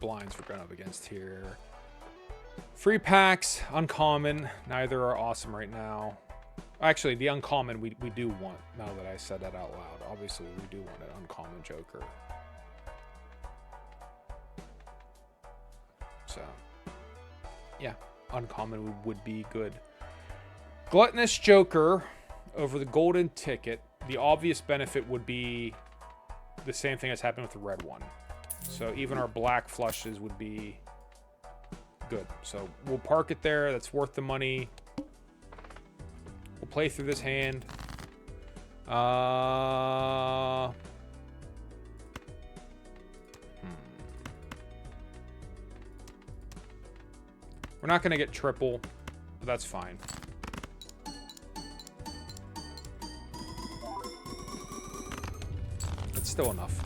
blinds we're going up against here. Free packs, uncommon. Neither are awesome right now. Actually, the uncommon we do want, now that I said that out loud. Obviously, we do want an uncommon Joker. So, yeah, uncommon would be good. Gluttonous Joker over the golden ticket. The obvious benefit would be the same thing as happened with the red one. So even our black flushes would be good. So we'll park it there. That's worth the money. We'll play through this hand. We're not going to get triple, but that's fine. It's still enough.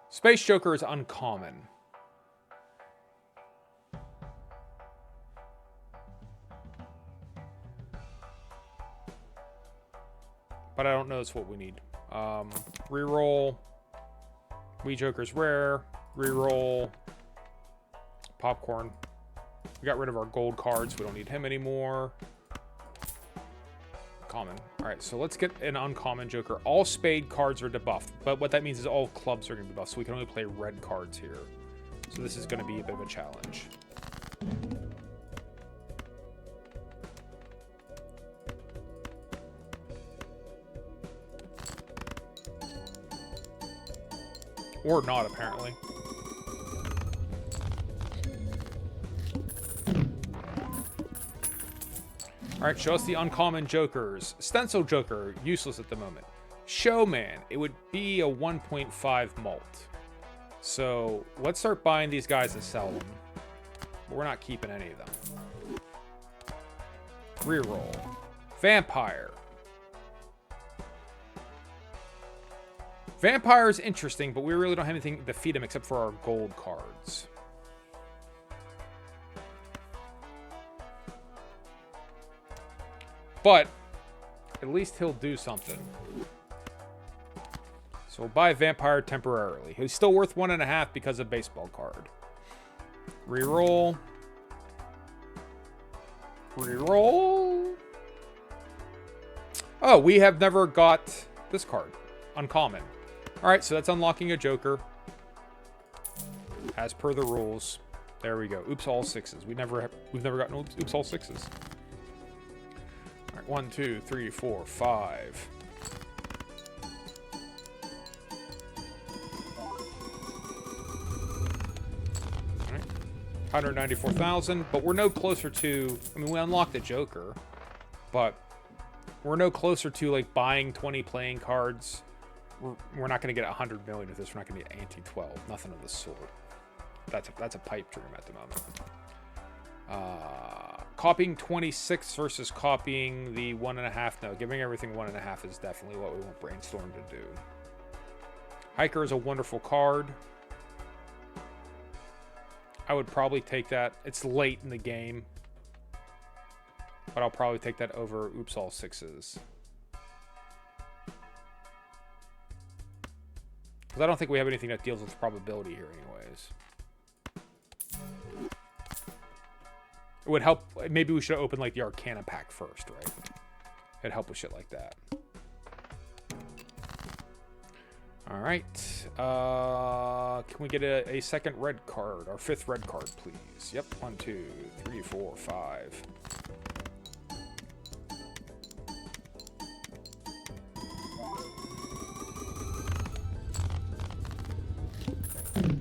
Space Joker is uncommon. But I don't know it's what we need. Reroll. Wii Joker's rare. Reroll. Popcorn. We got rid of our gold cards. We don't need him anymore. Common. Alright, so let's get an uncommon Joker. All spade cards are debuffed, but what that means is all clubs are going to be buffed, so we can only play red cards here. So this is going to be a bit of a challenge. Or not, apparently. Alright, show us the uncommon Jokers. Stencil Joker, useless at the moment. Showman, it would be a 1.5 mult. So, let's start buying these guys and sell them. But we're not keeping any of them. Reroll. Vampire. Vampire is interesting, but we really don't have anything to defeat him except for our gold cards. But at least he'll do something. So we'll buy Vampire temporarily. He's still worth 1.5 because of baseball card. Reroll. Reroll. Oh, we have never got this card. Uncommon. Alright, so that's unlocking a Joker. As per the rules. There we go. Oops, all sixes. We've never gotten oops all sixes. Alright, 1, 2, 3, 4, 5. Alright. 194,000, but we're no closer to... I mean, we unlocked the Joker, but we're no closer to, like, buying 20 playing cards. We're not going to get 100 million with this. We're not going to get Ante-12. Nothing of the sort. That's a pipe dream at the moment. Copying 26 versus copying the 1.5. No, giving everything 1.5 is definitely what we want Brainstorm to do. Hiker is a wonderful card. I would probably take that. It's late in the game, but I'll probably take that over oops all sixes. Because I don't think we have anything that deals with probability here anyways. It would help. Maybe we should open like the Arcana pack first, right? It'd help with shit like that. All right. Can we get a second red card? Our 5th red card, please. Yep. 1, 2, 3, 4, 5.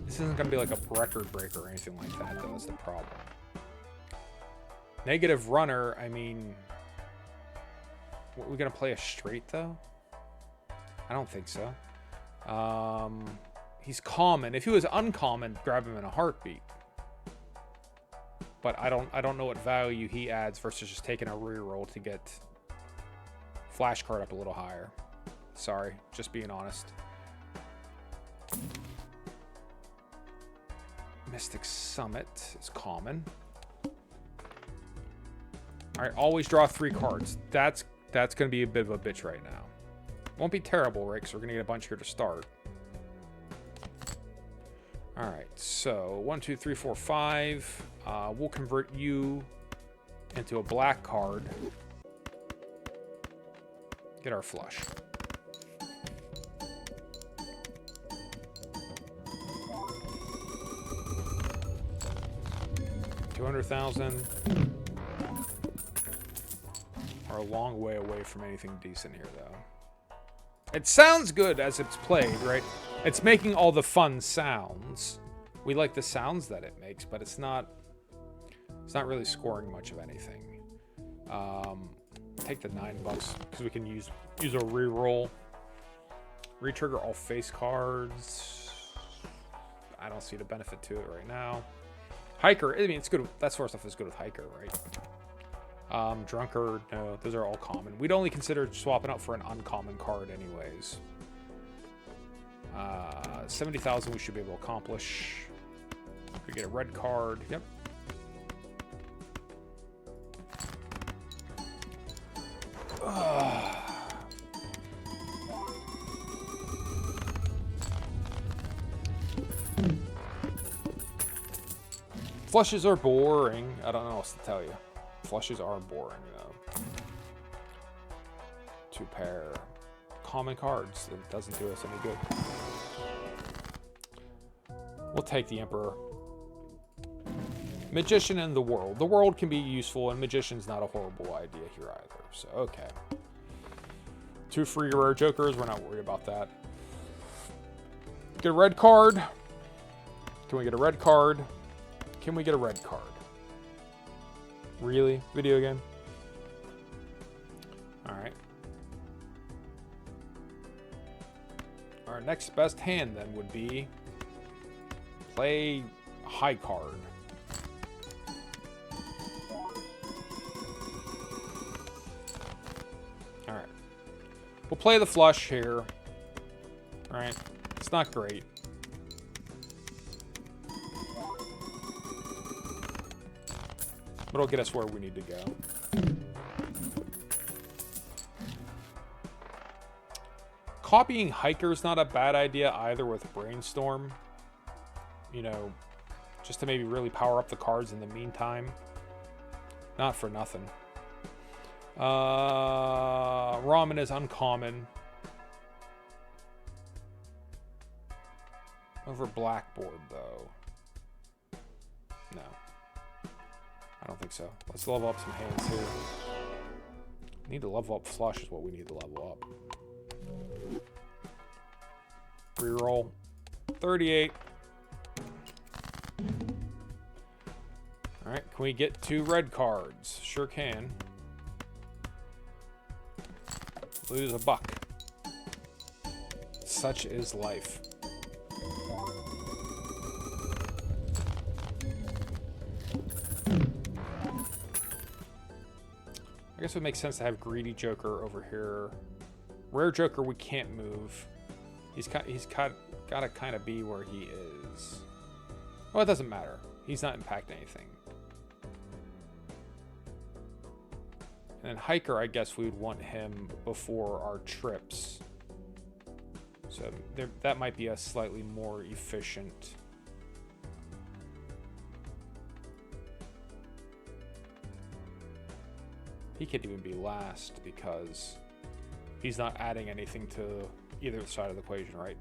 This isn't going to be like a record breaker or anything like that, though. That's the problem. Negative runner, I mean... Are we going to play a straight, though? I don't think so. He's common. If he was uncommon, grab him in a heartbeat. But I don't know what value he adds versus just taking a reroll to get flashcard up a little higher. Sorry, just being honest. Mystic Summit is common. Alright, always draw 3 cards. That's That's going to be a bit of a bitch right now. Won't be terrible, right? Because we're going to get a bunch here to start. All right, so 1, 2, 3, 4, 5. We'll convert you into a black card. Get our flush. $200,000. Are a long way away from anything decent here, though. It sounds good as it's played, right? It's making all the fun sounds. We like the sounds that it makes, but it's not really scoring much of anything. Take the $9 because we can use a reroll. Retrigger all face cards. I don't see the benefit to it right now. Hiker, I mean, it's good. That sort of stuff is good with Hiker, right? Drunkard, no, those are all common. We'd only consider swapping out for an uncommon card anyways. 70,000 we should be able to accomplish. We get a red card, yep. Flushes are boring. I don't know what else to tell you. Flushes are boring, though. 2 pair. Common cards. That doesn't do us any good. We'll take the Emperor. Magician and the World. The World can be useful, and Magician's not a horrible idea here either. So, okay. 2 free rare jokers. We're not worried about that. Get a red card. Can we get a red card? Can we get a red card? Really? Video game? Alright. Our next best hand then would be play high card. Alright. We'll play the flush here. Alright. It's not great. But it'll get us where we need to go. Copying Hiker's not a bad idea either with Brainstorm. You know, just to maybe really power up the cards in the meantime. Not for nothing. Ramen is uncommon. Over Blackboard, though. No. I don't think so. Let's level up some hands here. Need to level up flush is what we need to level up. Reroll. 38. Alright, can we get 2 red cards? Sure can. Lose a buck. Such is life. I guess it would make sense to have Greedy Joker over here. Rare Joker we can't move. He's got to kind of be where he is. Well, it doesn't matter. He's not impacting anything. And then Hiker, I guess we would want him before our trips. So that might be a slightly more efficient. He could even be last because he's not adding anything to either side of the equation, right?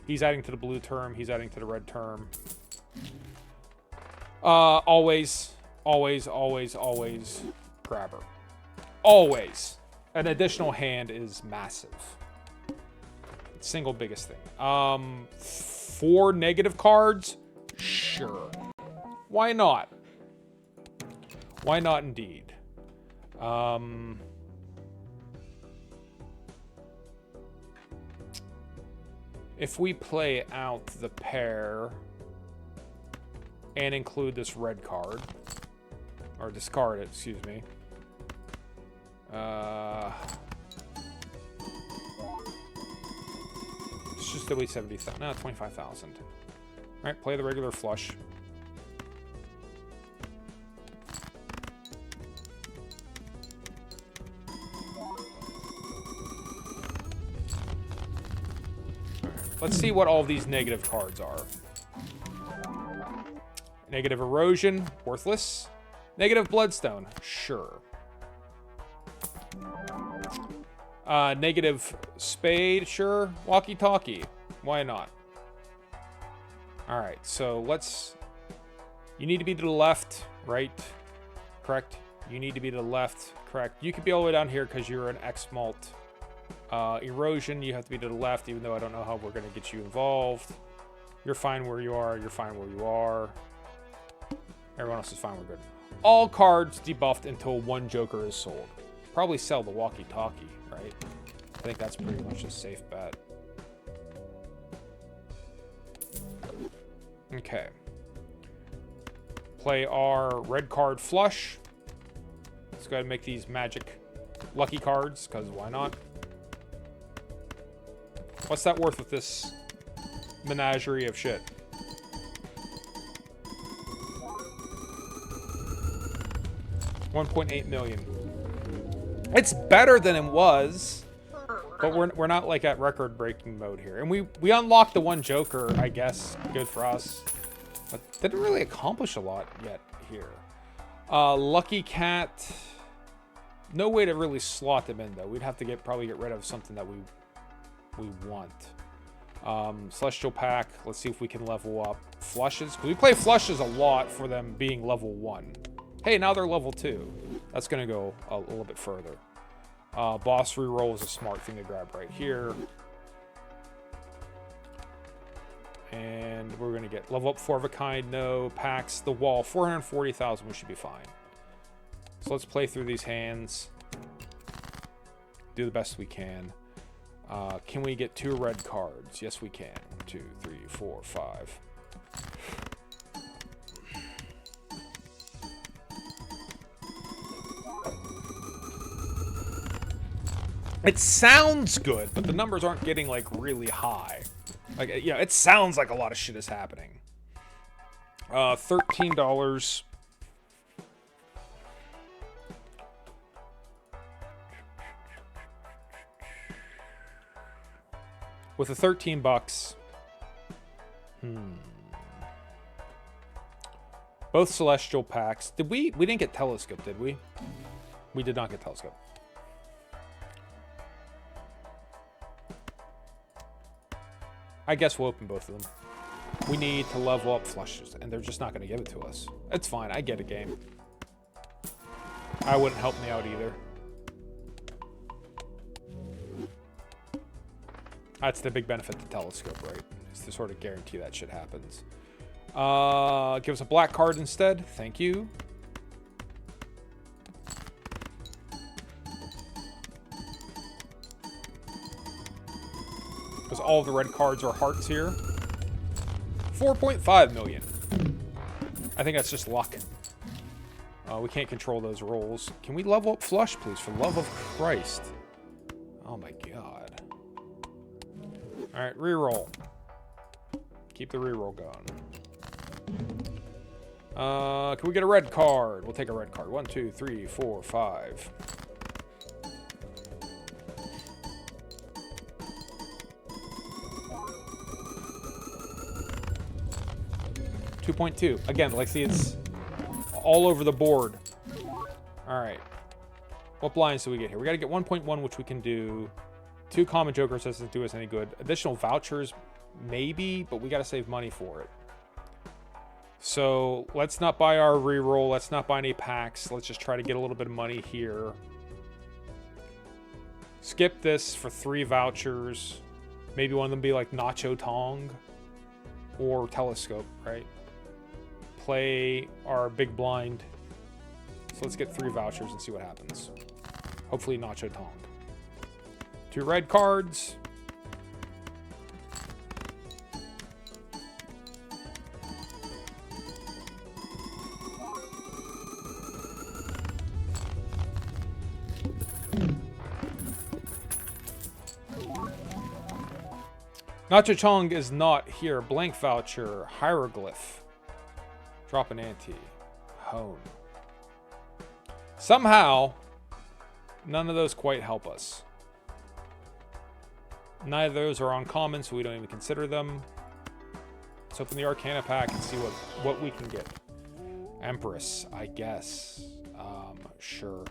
He's adding to the blue term. He's adding to the red term. Always grabber. Always. An additional hand is massive. Single biggest thing. 4 negative cards? Sure. Why not? Why not indeed? If we play out the pair and include this red card, or discard it, excuse me. It's just at least 70,000. No, 25,000. All right, play the regular flush. let's see what all these negative cards are. Negative Erosion, worthless. Negative Bloodstone, sure. Negative Spade, sure. Walkie-talkie, why not? Alright, so let's... You need to be to the left, right? Correct? You need to be to the left, correct? You could be all the way down here because you're an X-Malt. Erosion, you have to be to the left, even though I don't know how we're going to get you involved. You're fine where you are, you're fine where you are. Everyone else is fine, we're good. All cards debuffed until one Joker is sold. Probably sell the walkie-talkie, right? I think that's pretty much a safe bet. Okay. Play our red card flush. Let's go ahead and make these magic lucky cards, because why not? What's that worth with this menagerie of shit? $1.8 million. It's better than it was, but we're not like at record-breaking mode here. And we unlocked the one Joker, I guess. Good for us. But didn't really accomplish a lot yet here. Lucky Cat. No way to really slot them in, though. We'd have to probably get rid of something that we want. Celestial Pack. Let's see if we can level up flushes. Because we play flushes a lot for them being level 1. Hey, now they're level 2. That's going to go a little bit further. Boss reroll is a smart thing to grab right here. And we're going to get level up 4 of a kind. No. Packs. The wall. 440,000. We should be fine. So let's play through these hands. Do the best we can. Can we get 2 red cards? Yes, we can. 1, 2, 3, 4, 5. It sounds good, but the numbers aren't getting, like, really high. Like, yeah, it sounds like a lot of shit is happening. $13. With the 13 bucks. Both Celestial Packs. Did we didn't get Telescope, did we? We did not get Telescope. I guess we'll open both of them. We need to level up flushes, and they're just not going to give it to us. It's fine. I get a game. I wouldn't help me out either. That's the big benefit to Telescope, right? Is to sort of guarantee that shit happens. Give us a black card instead. Thank you. Because all of the red cards are hearts here. 4.5 million. I think that's just luck. We can't control those rolls. Can we level up flush, please? For the love of Christ. Oh my god. Alright, reroll. Keep the reroll going. Can we get a red card? We'll take a red card. 1, 2, 3, 4, 5. 2.2. Again, like, see, it's all over the board. Alright. What blinds do we get here? We gotta get 1.1, which we can do. 2 common jokers doesn't do us any good. Additional vouchers, maybe, but we gotta save money for it. So, let's not buy our reroll. Let's not buy any packs. Let's just try to get a little bit of money here. Skip this for 3 vouchers. Maybe one of them be like Nacho Tong or Telescope, right? Play our big blind. So let's get 3 vouchers and see what happens. Hopefully Nacho Tong. 2 red cards. Nacho Chong is not here. Blank voucher. Hieroglyph. Drop an ante. Hone. Somehow, none of those quite help us. Neither of those are uncommon, so we don't even consider them. Let's open the Arcana pack and see what we can get. Empress, I guess. Sure.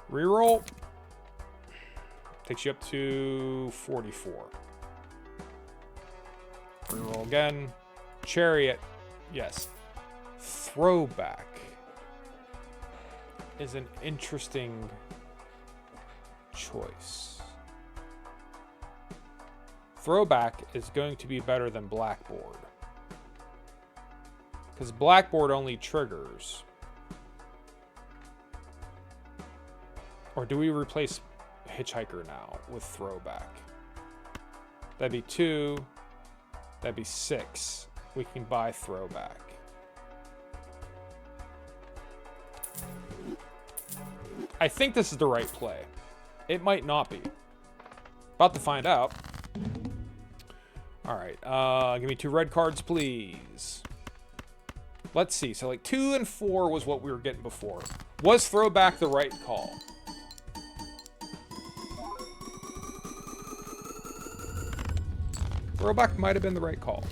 Reroll. Takes you up to 44. Reroll again. Chariot. Yes. Throwback is an interesting choice. Throwback is going to be better than Blackboard. Because Blackboard only triggers. Or do we replace Hitchhiker now with Throwback? That'd be 2. That'd be 6. We can buy Throwback. I think this is the right play. It might not be. About to find out. Alright, give me 2 red cards, please. Let's see. So, like, 2 and 4 was what we were getting before. Was Throwback the right call? Throwback might have been the right call.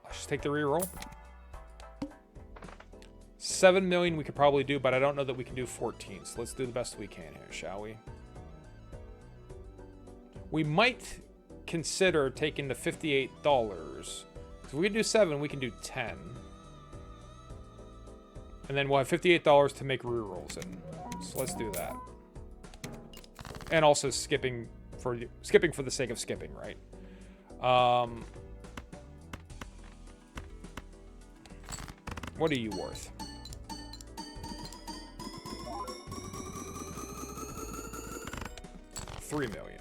Let's just take the reroll. 7 million we could probably do, but I don't know that we can do 14. So let's do the best we can here, shall we? We might consider taking the $58. If we can do 7, we can do 10. And then we'll have $58 to make rerolls in. So let's do that. And also skipping for the sake of skipping, right? What are you worth? $3 million.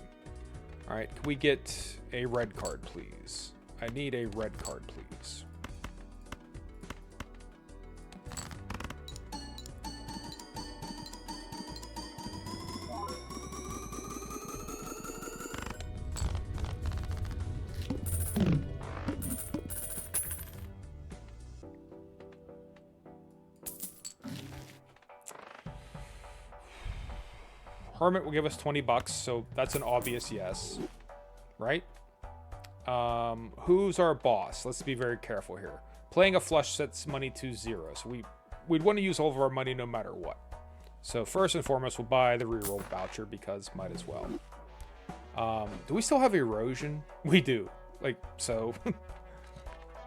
All right, can we get a red card, please? I need a red card, please. Hermit will give us 20 bucks, so that's an obvious yes, right? Who's our boss? Let's be very careful here. Playing a flush sets money to 0, so we'd want to use all of our money no matter what. So first and foremost, we'll buy the reroll voucher because might as well. Do we still have erosion? We do. Like, so...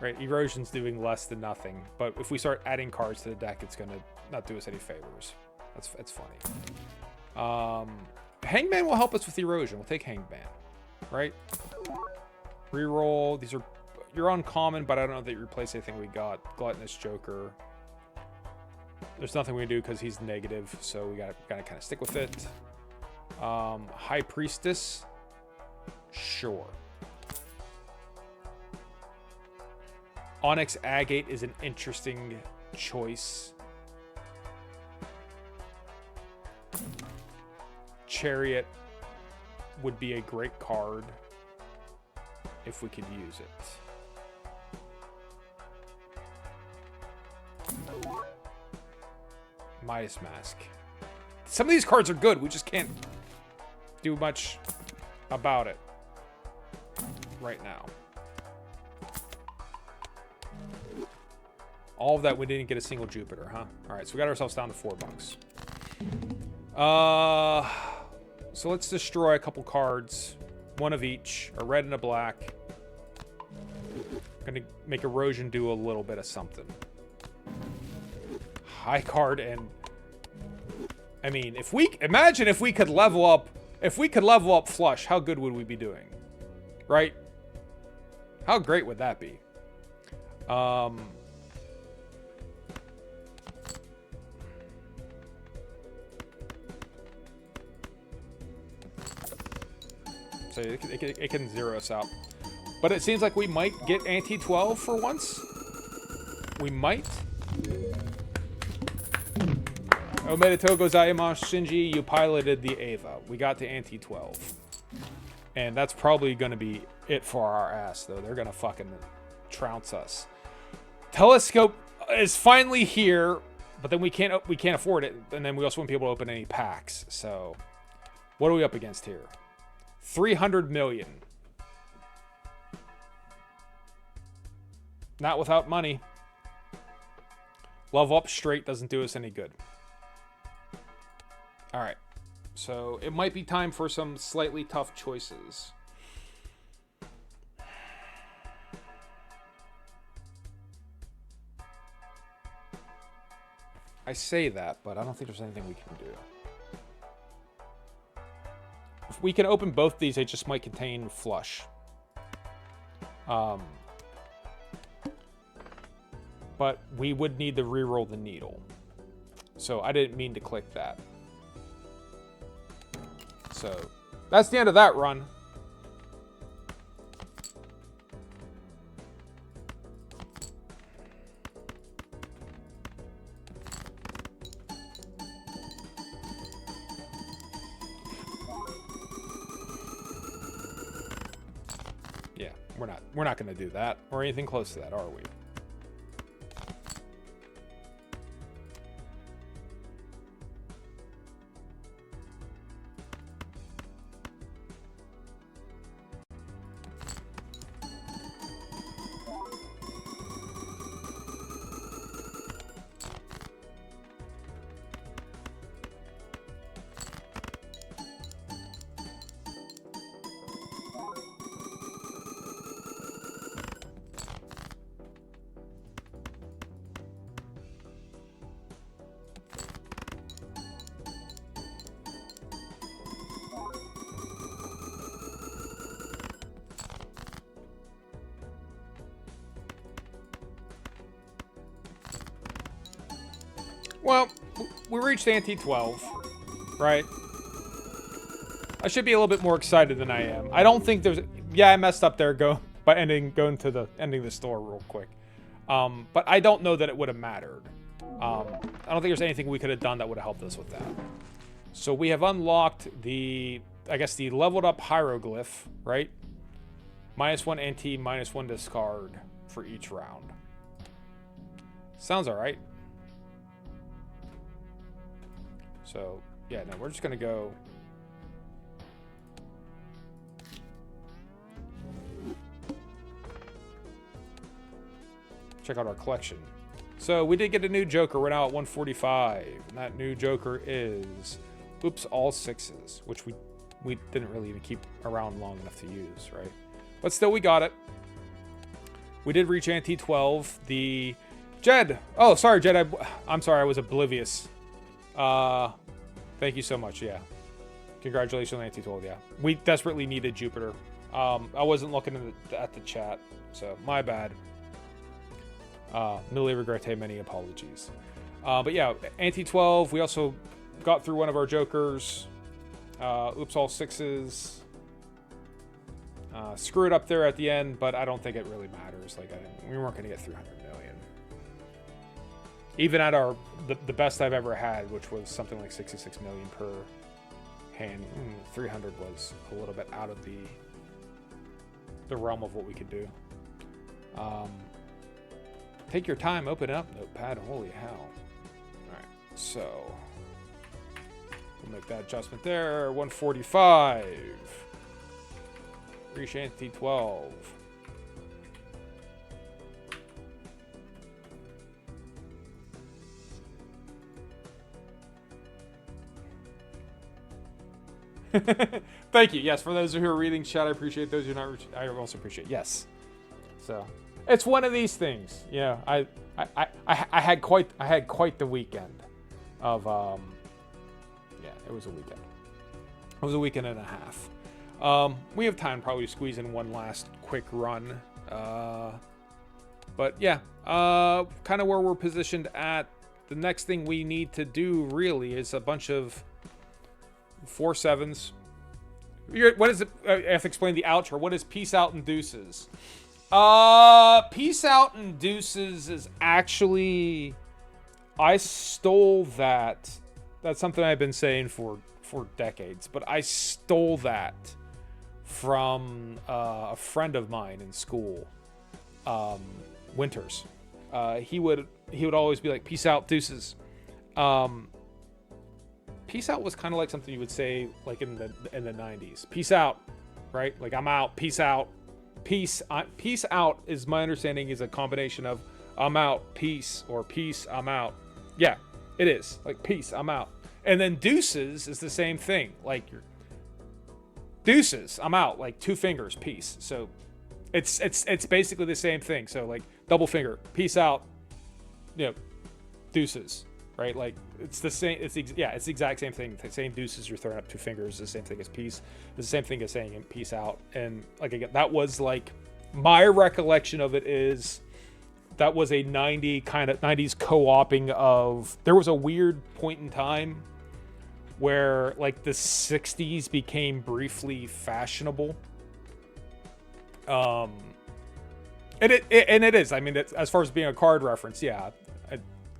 right, erosion's doing less than nothing, but if we start adding cards to the deck, it's gonna not do us any favors. That's funny. Hangman will help us with erosion. We'll take Hangman, right? Reroll. These are... You're uncommon, but I don't know that you replace anything we got. Gluttonous Joker. There's nothing we can do because he's negative, so we gotta kind of stick with it. High Priestess. Sure. Onyx Agate is an interesting choice. Chariot would be a great card if we could use it. Midas Mask. Some of these cards are good. We just can't do much about it right now. All of that, we didn't get a single Jupiter, huh? All right, so we got ourselves down to $4. So let's destroy a couple cards. One of each, a red and a black. Gonna make erosion do a little bit of something. High card and... I mean, if we... Imagine if we could level up... If we could level up flush, how good would we be doing? Right? How great would that be? So it can zero us out. But it seems like we might get Ante 12 for once. We might. Omedetou gozaimasu, Shinji. You piloted the Ava. We got to Ante 12. And that's probably going to be it for our ass, though. They're going to fucking trounce us. Telescope is finally here, but then we can't afford it. And then we also won't be able to open any packs. So what are we up against here? 300 million. Not without money. Level up straight doesn't do us any good. All right. So it might be time for some slightly tough choices. I say that, but I don't think there's anything we can do. If we can open both these, they just might contain flush. But we would need to reroll the needle. So I didn't mean to click that. So that's the end of that run. Yeah, we're not going to do that or anything close to that, are we? Well, we reached Ante 12, right? I should be a little bit more excited than I am. I don't think there's... Yeah, I messed up there by ending the store real quick. But I don't know that it would have mattered. I don't think there's anything we could have done that would have helped us with that. So we have unlocked the leveled up hieroglyph, right? -1 Ante, -1 discard for each round. Sounds all right. So, yeah, no, we're just going to go... check out our collection. So, we did get a new Joker. We're now at 145. And that new Joker is... Oops, all 6s. Which we didn't really even keep around long enough to use, right? But still, we got it. We did reach Ante 12. The... Jed! Oh, sorry, Jed. I'm sorry, I was oblivious. Thank you so much, yeah. Congratulations on Ante 12, yeah. We desperately needed Jupiter. I wasn't looking at the chat, so my bad. Milli regrette, many apologies. But yeah, Ante 12, we also got through one of our Jokers. Oops, all 6s. Screw it up there at the end, but I don't think it really matters. Like, we weren't going to get 300 million. Even at the best I've ever had, which was something like 66 million per hand, 300 was a little bit out of the realm of what we could do. Take your time, open it up, notepad. Holy hell! All right, so we'll make that adjustment there. 145. Reach Ante 12. Thank you. Yes, for those who are reading chat, I appreciate. Those who are not, I also appreciate. Yes. So it's one of these things. Yeah, I had quite the weekend of yeah, it was a weekend. It was a weekend and a half. We have time to probably squeeze in one last quick run. But yeah, kind of where we're positioned at. The next thing we need to do really is a bunch of 4-7s. What is it? I have to explain the outro. What is Peace Out and Deuces? Peace Out and Deuces is actually... I stole that. That's something I've been saying for decades. But I stole that from a friend of mine in school, Winters. He would always be like, "Peace out, deuces." Peace out was kind of like something you would say like in the 90s. Peace out, right? Like, I'm out. Peace out. Peace out is, my understanding, is a combination of I'm out, peace, or peace, I'm out. Yeah, it is. Like, peace, I'm out. And then deuces is the same thing. Like, deuces, I'm out. Like, 2 fingers, peace. So it's basically the same thing. So like, double finger, peace out, deuces, right? Like, it's the same. It's the exact same thing. Saying deuces, you're throwing up 2 fingers, is the same thing as peace. It's the same thing as saying peace out. And like, again, that was like, my recollection of it is that was a 90s co-oping of, there was a weird point in time where like the 60s became briefly fashionable. And it is. I mean, as far as being a card reference, yeah.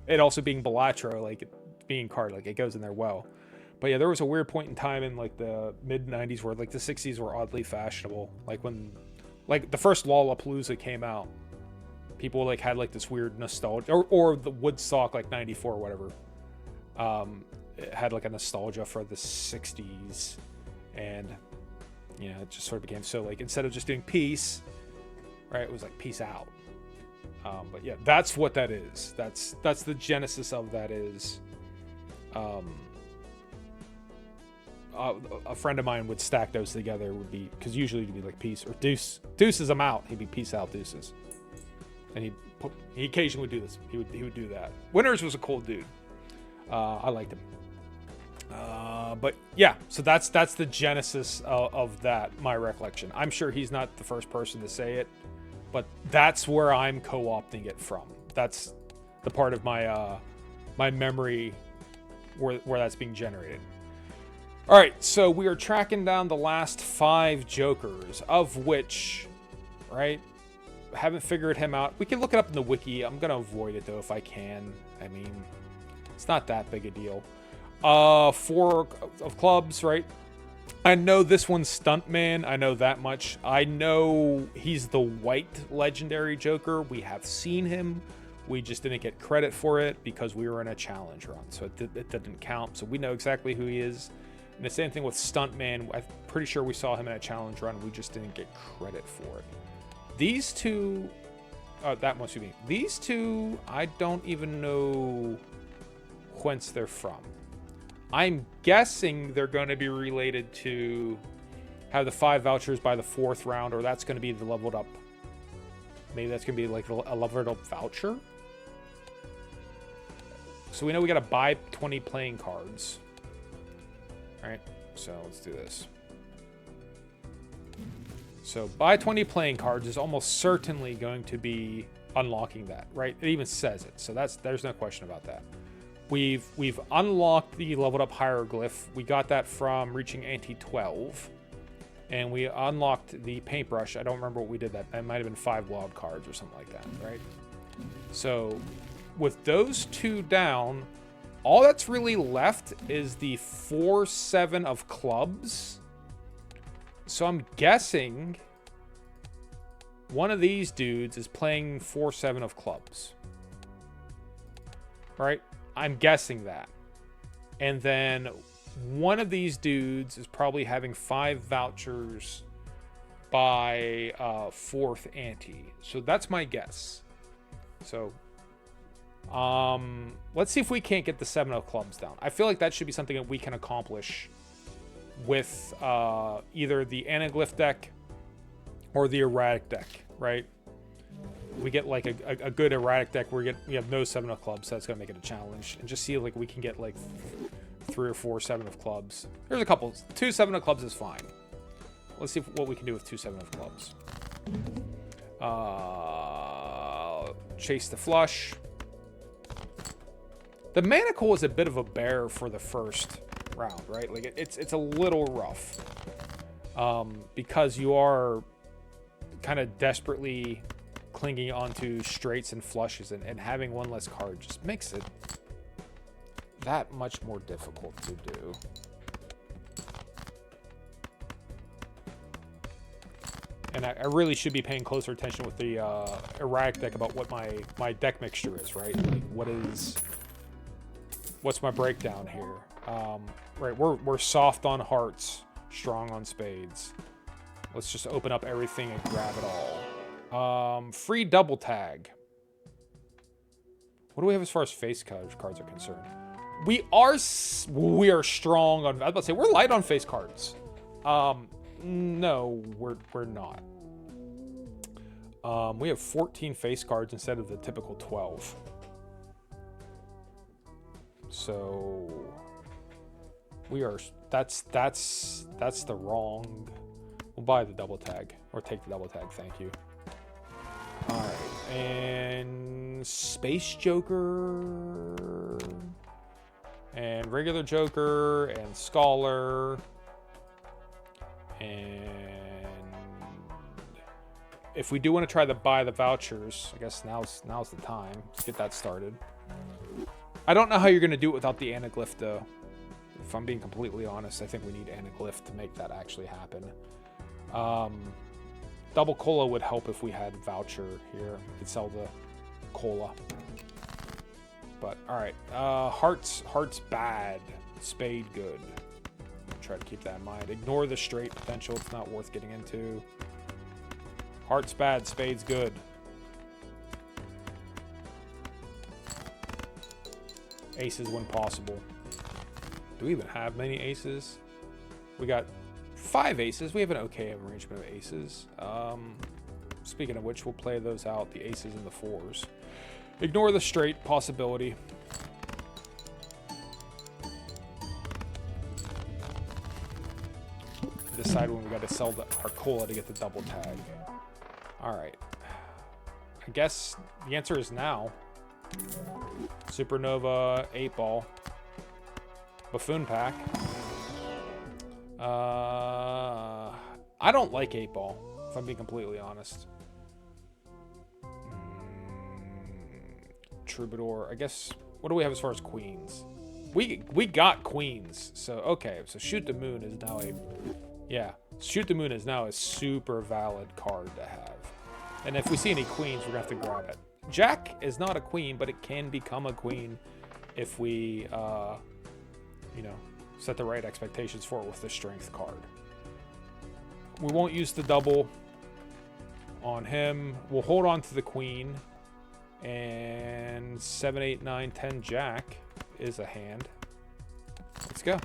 It also being Balatro, like being card, like it goes in there well. But yeah, there was a weird point in time in like the mid 90s where like the 60s were oddly fashionable. Like when, like the first Lollapalooza came out, people like had like this weird nostalgia, or the Woodstock, like 94 or whatever. It had like a nostalgia for the 60s, and it just sort of became, so like, instead of just doing peace, right, it was like peace out. But yeah, that's what that is. That's the genesis of that is. A friend of mine would stack those together. Would be, because usually it'd be like peace or deuces, I'm out. He'd be peace out, deuces. And he occasionally would do this. He would do that. Winters was a cool dude. I liked him. But yeah, so that's the genesis of that, my recollection. I'm sure he's not the first person to say it, but that's where I'm co-opting it from. That's the part of my my memory where that's being generated. All right, so we are tracking down the last 5 Jokers, of which, right, haven't figured him out. We can look it up in the wiki. I'm gonna avoid it though if I can. I mean, it's not that big a deal. 4 of clubs, right? I know this one's Stuntman. I know that much. I know he's the white legendary Joker. We have seen him. We just didn't get credit for it because we were in a challenge run, so it didn't count. So we know exactly who he is. And the same thing with Stuntman. I'm pretty sure we saw him in a challenge run. We just didn't get credit for it. These two, that must be me. These two, I don't even know whence they're from. I'm guessing they're going to be related to have the 5 vouchers by the 4th round, or that's going to be the leveled up. Maybe that's going to be like a leveled up voucher. So we know we got to buy 20 playing cards. All right, so let's do this. So buy 20 playing cards is almost certainly going to be unlocking that, right? It even says it, so there's no question about that. We've unlocked the leveled up hieroglyph. We got that from reaching Ante 12, and we unlocked the paintbrush. I don't remember what we did that. That might have been 5 wild cards or something like that, right? So with those 2 down, all that's really left is the 4-7 of clubs. So I'm guessing one of these dudes is playing 4-7 of clubs, right? I'm guessing that. And then one of these dudes is probably having 5 vouchers by 4th ante. So that's my guess. So let's see if we can't get the 7 of clubs down. I feel like that should be something that we can accomplish with either the anaglyph deck or the erratic deck, right? We get like a good erratic deck where we have no 7 of clubs, so that's gonna make it a challenge, and just see like we can get like 3 or 4 7 of clubs. There's a couple. 2 7 of clubs is fine. Let's see what we can do with 2 7 of clubs. Chase the flush. The Manacle is a bit of a bear for the first round, right? Like it's a little rough because you are kind of desperately clinging onto straights and flushes, and having 1 less card just makes it that much more difficult to do. And I really should be paying closer attention with the erratic deck about what my deck mixture is, right? Like, what's my breakdown here? Right, we're soft on hearts, strong on spades. Let's just open up everything and grab it all. Free double tag. What do we have as far as face cards are concerned? We are strong on. I was about to say we're light on face cards. No, we're not. We have 14 face cards instead of the typical 12. So we are. That's the wrong. We'll buy the double tag or take the double tag. Thank you. All right, and Space Joker, and regular Joker, and Scholar, and if we do want to try to buy the vouchers, I guess now's the time. Let's get that started. I don't know how you're going to do it without the anaglyph, though. If I'm being completely honest, I think we need anaglyph to make that actually happen. Double cola would help if we had voucher here. We could sell the cola. But all right, hearts bad, spade good. Try to keep that in mind. Ignore the straight potential. It's not worth getting into. Hearts bad, spades good. Aces when possible. Do we even have many aces? We got 5 aces. We have an okay arrangement of aces. Speaking of which, we'll play those out, the aces and the 4s. Ignore the straight possibility. Decide when we got to sell our cola to get the double tag. All right. I guess the answer is now. Supernova, 8-ball. Buffoon pack. I don't like 8-ball, if I'm being completely honest. Troubadour. I guess, what do we have as far as queens? We got queens. So, okay. So, Shoot the Moon is now a... Yeah. Shoot the Moon is now a super valid card to have. And if we see any queens, we're going to have to grab it. Jack is not a queen, but it can become a queen if we, you know, set the right expectations for it with the strength card. We won't use the double on him. We'll hold on to the queen. And 7, 8, 9, 10 Jack is a hand. Let's go.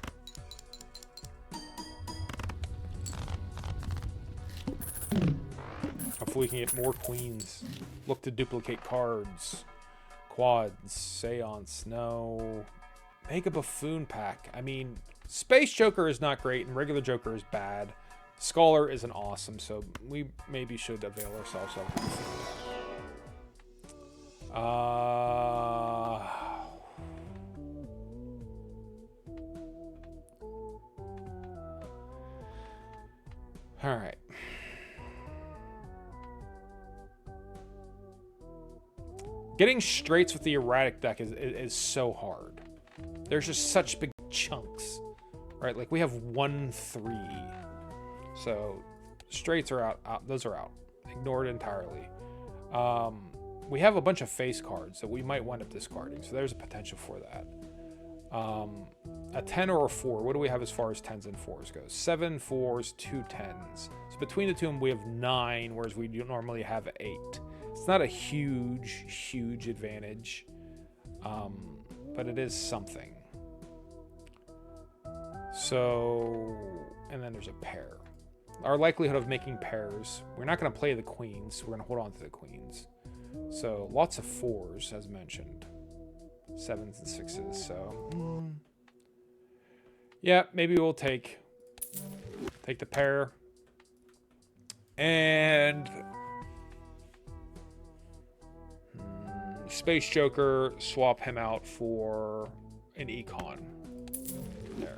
Hopefully we can get more queens. Look to duplicate cards. Quads. Seance. No. Make a Buffoon pack. I mean, Space Joker is not great and regular Joker is bad. Scholar isn't awesome, so we maybe should avail ourselves of the Buffoon pack. All right. Getting straights with the erratic deck is so hard. There's just such big chunks, right? Like we have 1, 3. So straights are out. Those are out. Ignored entirely. We have a bunch of face cards that we might wind up discarding. So there's a potential for that. A 10 or a 4. What do we have as far as 10s and 4s goes? 7 4s, 2 10s. So between the two of them, we have 9, whereas we normally have 8. It's not a huge advantage, but it is something. So, and then there's a pair. Our likelihood of making pairs, we're not going to play the queens. We're going to hold on to the queens. So lots of 4s, as mentioned. 7s and 6s. So, yeah, maybe we'll take the pair. And Space Joker, swap him out for an Econ. There.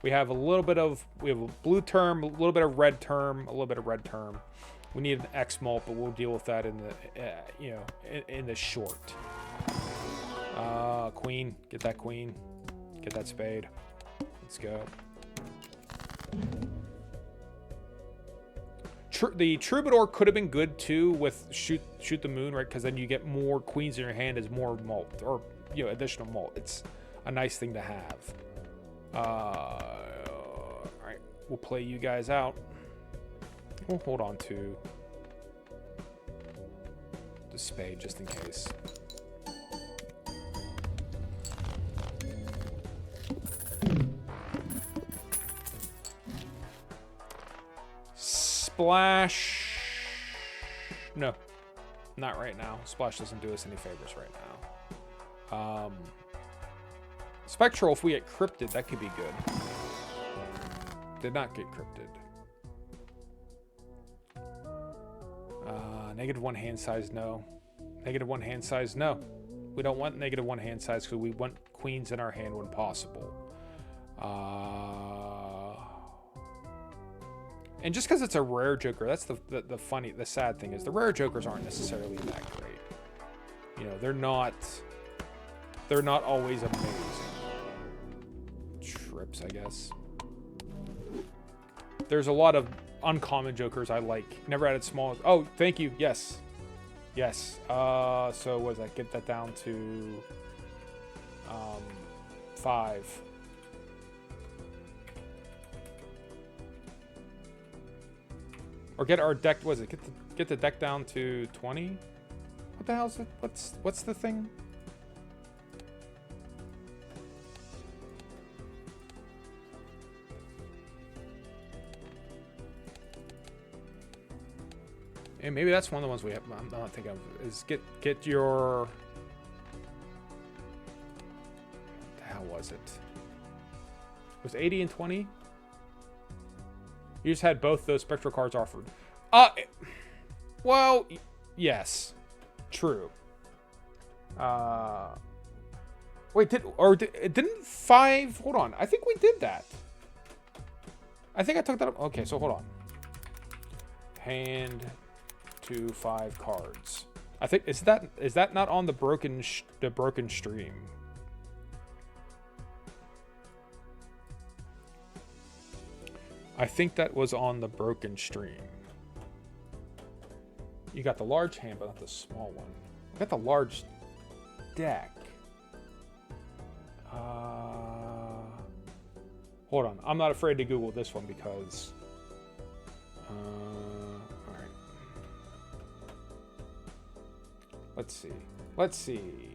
We have a little bit of, we have a blue term, a little bit of red term, a little bit of red term. We need an X mult, but we'll deal with that in the, in the short. Queen, get that queen, get that spade. Let's go. The Troubadour could have been good too with shoot the moon, right? Because then you get more queens in your hand as more malt, or additional malt. It's a nice thing to have. All right, we'll play you guys out. We'll hold on to the spade just in case. Splash. No, not right now. Splash doesn't do us any favors right now. Spectral, if we get cryptid, that could be good. Did not get cryptid. -1 hand size, no. -1 hand size, no. We don't want -1 hand size because we want queens in our hand when possible. And just because it's a rare joker, that's the sad thing is the rare jokers aren't necessarily that great. You know, they're not always amazing. Trips, I guess. There's a lot of uncommon jokers I like. Never added small. Oh, thank you. Yes. Yes. So what does that get that down to 5. Or get our deck, what is it? Get the deck down to 20? What the hell is it? What's the thing? And maybe that's one of the ones we have. I'm not thinking of. Is get your. What the hell was it? It was 80 and 20. You just had both those spectral cards offered. Well, yes, true. Wait, didn't 5? Hold on, I think we did that. I think I took that up. Okay, so hold on. Hand to 5 cards. I think is that not on the broken stream? I think that was on the broken stream. You got the large hand, but not the small one. I got the large deck. Hold on. I'm not afraid to Google this one because... Alright. Let's see. Let's see.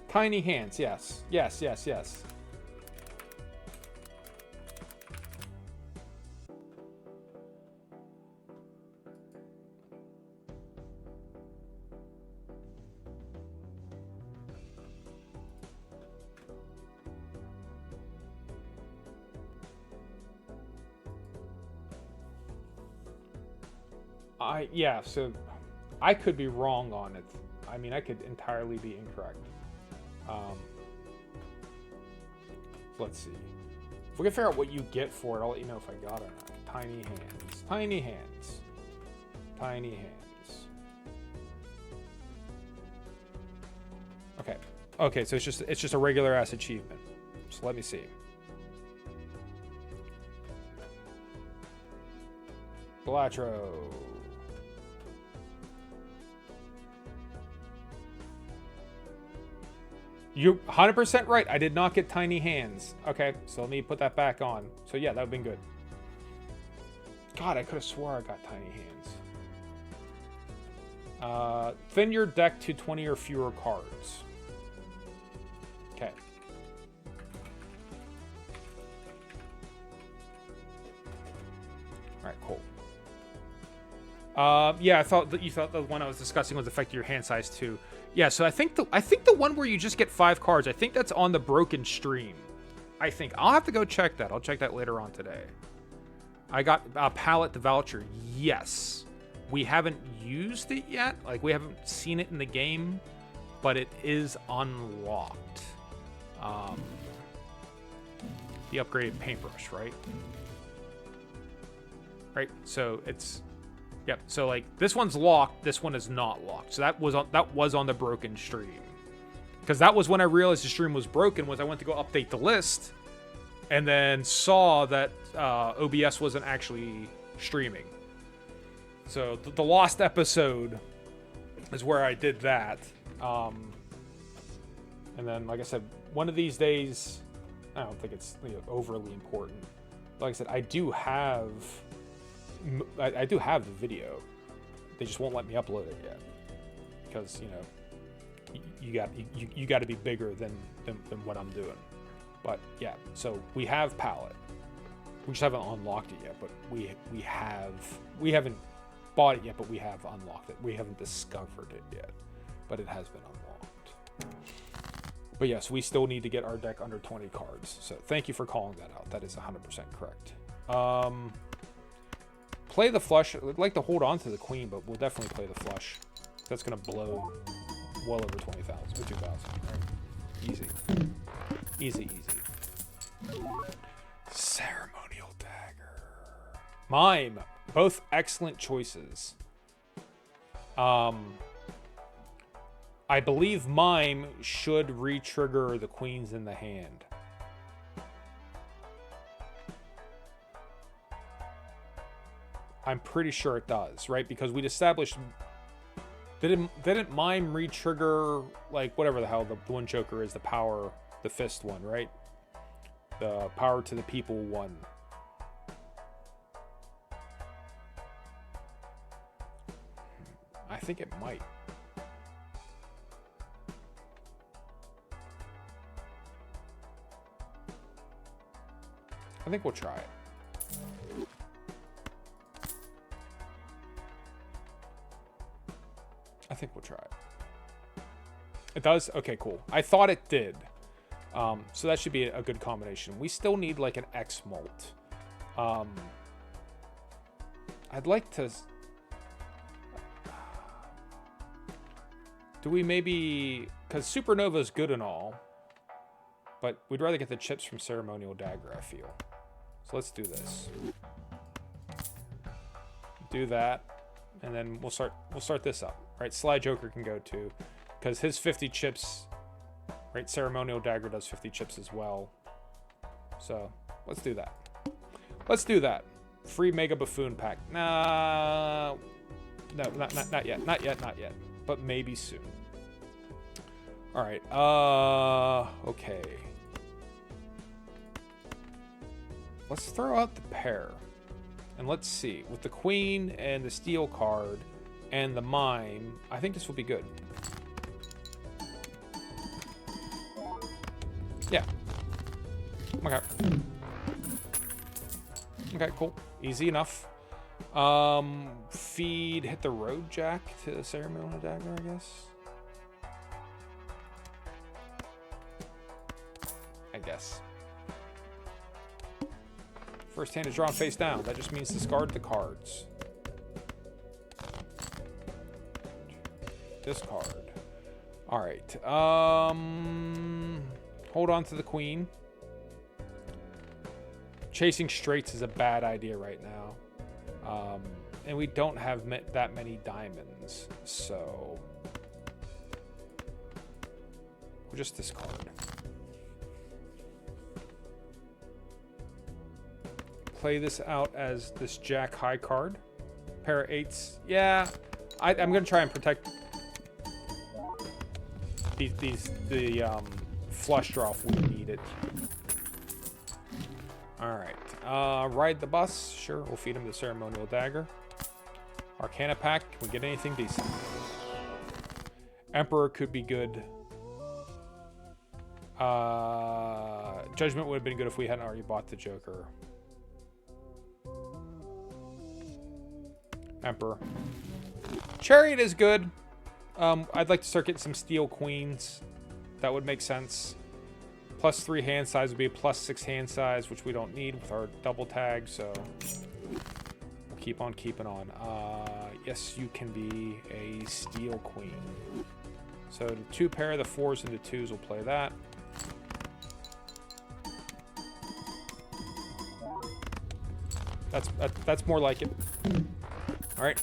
Tiny hands, yes. Yes, yes, yes. Yeah, so I could be wrong on it. I mean, I could entirely be incorrect. Let's see. If we can figure out what you get for it, I'll let you know if I got it or not. Tiny hands. Tiny hands. Tiny hands. Okay. Okay, so it's just a regular ass achievement. So let me see. Balatro. You're 100% right. I did not get tiny hands. Okay, so let me put that back on. So yeah, that would have been good. God, I could have swore I got tiny hands. Thin your deck to 20 or fewer cards. Okay. All right, cool. Yeah, I thought that you thought the one I was discussing was affecting your hand size too. Yeah, so I think the one where you just get 5 cards, I think that's on the broken stream. I think I'll have to go check that. I'll check that later on today. I got a palette to voucher. Yes. We haven't used it yet. Like, we haven't seen it in the game, but it is unlocked. The upgraded paintbrush, right? Right, so it's... Yep, so, like, this one's locked, this one is not locked. So that was on the broken stream. Because that was when I realized the stream was broken, was I went to go update the list, and then saw that OBS wasn't actually streaming. So the lost episode is where I did that. And then, like I said, one of these days, I don't think it's overly important. Like I said, I do have the video. They just won't let me upload it yet because you got to be bigger than what I'm doing. But yeah, so we have palette. We just haven't unlocked it yet, but we haven't bought it yet, but we have unlocked it. We haven't discovered it yet, but it has been unlocked. But yes, we still need to get our deck under 20 cards. So thank you for calling that out. That is 100% correct. Play the flush. I'd like to hold on to the queen, but we'll definitely play the flush. That's going to blow well over 20,000 or 2,000. Right? Easy. Easy, easy. Ceremonial dagger. Mime. Both excellent choices. I believe Mime should re-trigger the queens in the hand. I'm pretty sure it does, right? Because we'd established... Didn't Mime re-trigger, like, whatever the hell the one Joker is, the power, the fist one, right? The power to the people one. I think it might. I think we'll try it. I think we'll try it. It does? Okay, cool. I thought it did. So that should be a good combination. We still need like an X molt. I'd like to... Do we maybe... Because Supernova is good and all. But we'd rather get the chips from Ceremonial Dagger, I feel. So let's do this. Do that. And then we'll start this up. Right, Sly Joker can go too. Because his 50 chips... Right, Ceremonial Dagger does 50 chips as well. So, let's do that. Let's do that. Free Mega Buffoon pack. Nah... No, not yet. Not yet. But maybe soon. Alright, okay. Let's throw out the pair. And let's see. With the Queen and the Steel card and the Mime, I think this will be good. Yeah. Okay. Okay, cool. Easy enough. Hit the Road Jack to the Ceremonial Dagger, I guess. First hand is drawn face down. That just means discard the cards. Discard. Alright. Hold on to the Queen. Chasing straights is a bad idea right now. And we don't have that many diamonds. So... we'll just discard. Play this out as this Jack High card. Pair of 8s. Yeah, I'm going to try and protect the flush draw if we need it. Alright. Ride the bus. Sure, we'll feed him the Ceremonial Dagger. Arcana pack. Can we get anything decent? Emperor could be good. Judgment would have been good if we hadn't already bought the Joker. Emperor. Chariot is good. I'd like to start getting some Steel Queens. That would make sense. +3 hand size would be a +6 hand size, which we don't need with our double tag, so Keep on keeping on. Yes, you can be a steel queen. So the 2 pair, the 4s and the 2s will play that. That's more like it. All right.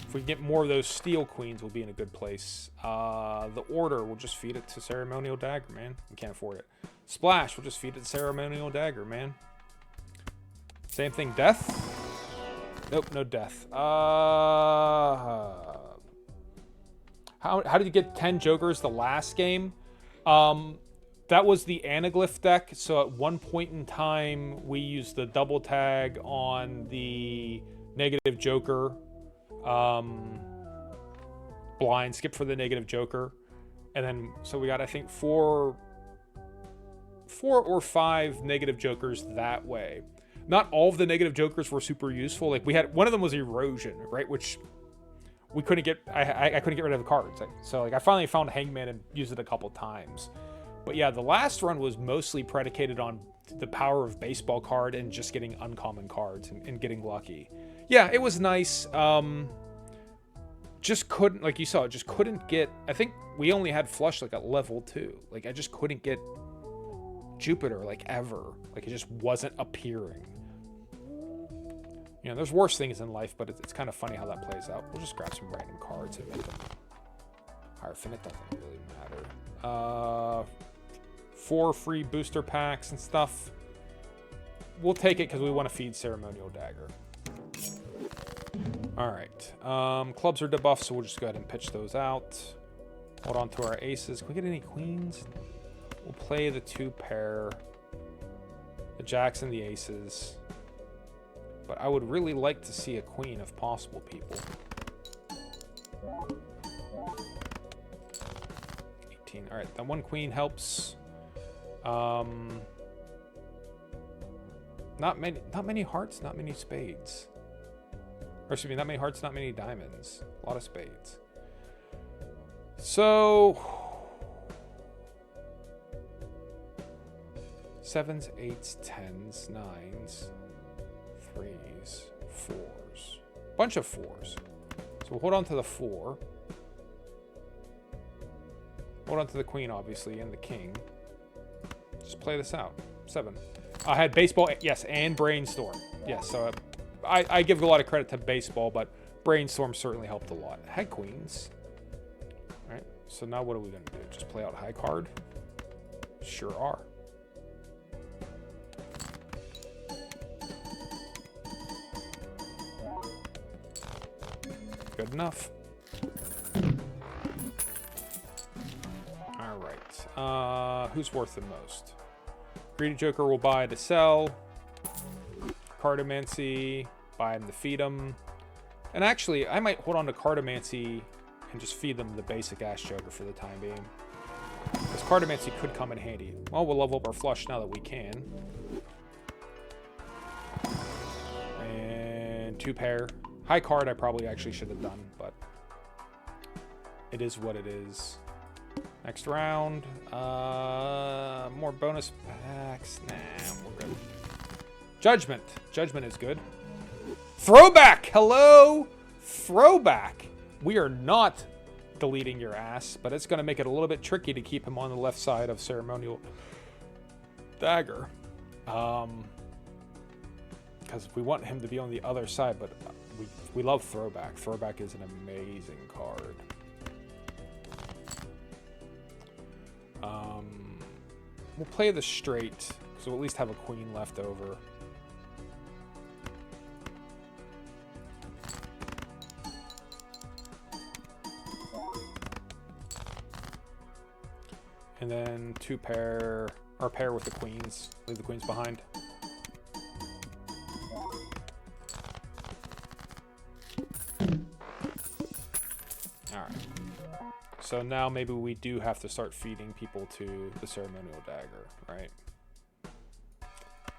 If we get more of those steel queens, we'll be in a good place. The order, we'll just feed it to Ceremonial Dagger, man. We can't afford it. Splash, we'll just feed it to Ceremonial Dagger, man. Same thing, death? Nope, no death. How did you get 10 Jokers the last game? That was the Anaglyph deck, so at one point in time, we used the double tag on the negative Joker. Blind, skip for the negative Joker. And then, so we got, I think, 4 or 5 negative Jokers that way. Not all of the negative Jokers were super useful. Like, we had, one of them was Erosion, right? Which we couldn't get, I couldn't get rid of the cards. So, like, I finally found Hangman and used it a couple times. But yeah, the last run was mostly predicated on the power of baseball card and just getting uncommon cards and getting lucky. Yeah, it was nice. Just couldn't, like you saw, just couldn't get, I think we only had flush like at level 2. Like, I just couldn't get Jupiter, like, ever. Like, it just wasn't appearing. You know, there's worse things in life, but it's kind of funny how that plays out. We'll just grab some random cards and make them Hierophant. It doesn't really matter. 4 free booster packs and stuff. We'll take it because we want to feed Ceremonial Dagger. Alright. Clubs are debuffed, so we'll just go ahead and pitch those out. Hold on to our aces. Can we get any queens? We'll play the 2 pair. The jacks and the aces. But I would really like to see a queen if possible, people. 18. Alright, that 1 queen helps. Not many hearts, not many spades. Or excuse me, not many hearts, not many diamonds. A lot of spades. So 7s, 8s, 10s, 9s, 3s, 4s. Bunch of 4s. So we'll hold on to the 4. Hold on to the queen, obviously, and the king. Just play this out. 7. I had baseball, yes, and brainstorm. Yes, so I give a lot of credit to baseball, but brainstorm certainly helped a lot. I had queens. All right, so now what are we going to do? Just play out high card? Sure are. Good enough. All right. Who's worth the most? Greedy Joker will buy to sell. Cartomancy, buy him to feed him. And actually, I might hold on to Cartomancy and just feed them the basic Ash Joker for the time being. Because Cartomancy could come in handy. Well, we'll level up our flush now that we can. And 2 pair. High card I probably actually should have done, but it is what it is. Next round. More bonus packs. Nah, we're good. Judgment. Judgment is good. Throwback! Hello? Throwback. We are not deleting your ass, but it's going to make it a little bit tricky to keep him on the left side of Ceremonial Dagger. Because we want him to be on the other side, but we love Throwback. Throwback is an amazing card. We'll play the straight, because we'll at least have a queen left over. And then 2 pair, or pair with the queens. Leave the queens behind. Alright. So now maybe we do have to start feeding people to the Ceremonial Dagger, right?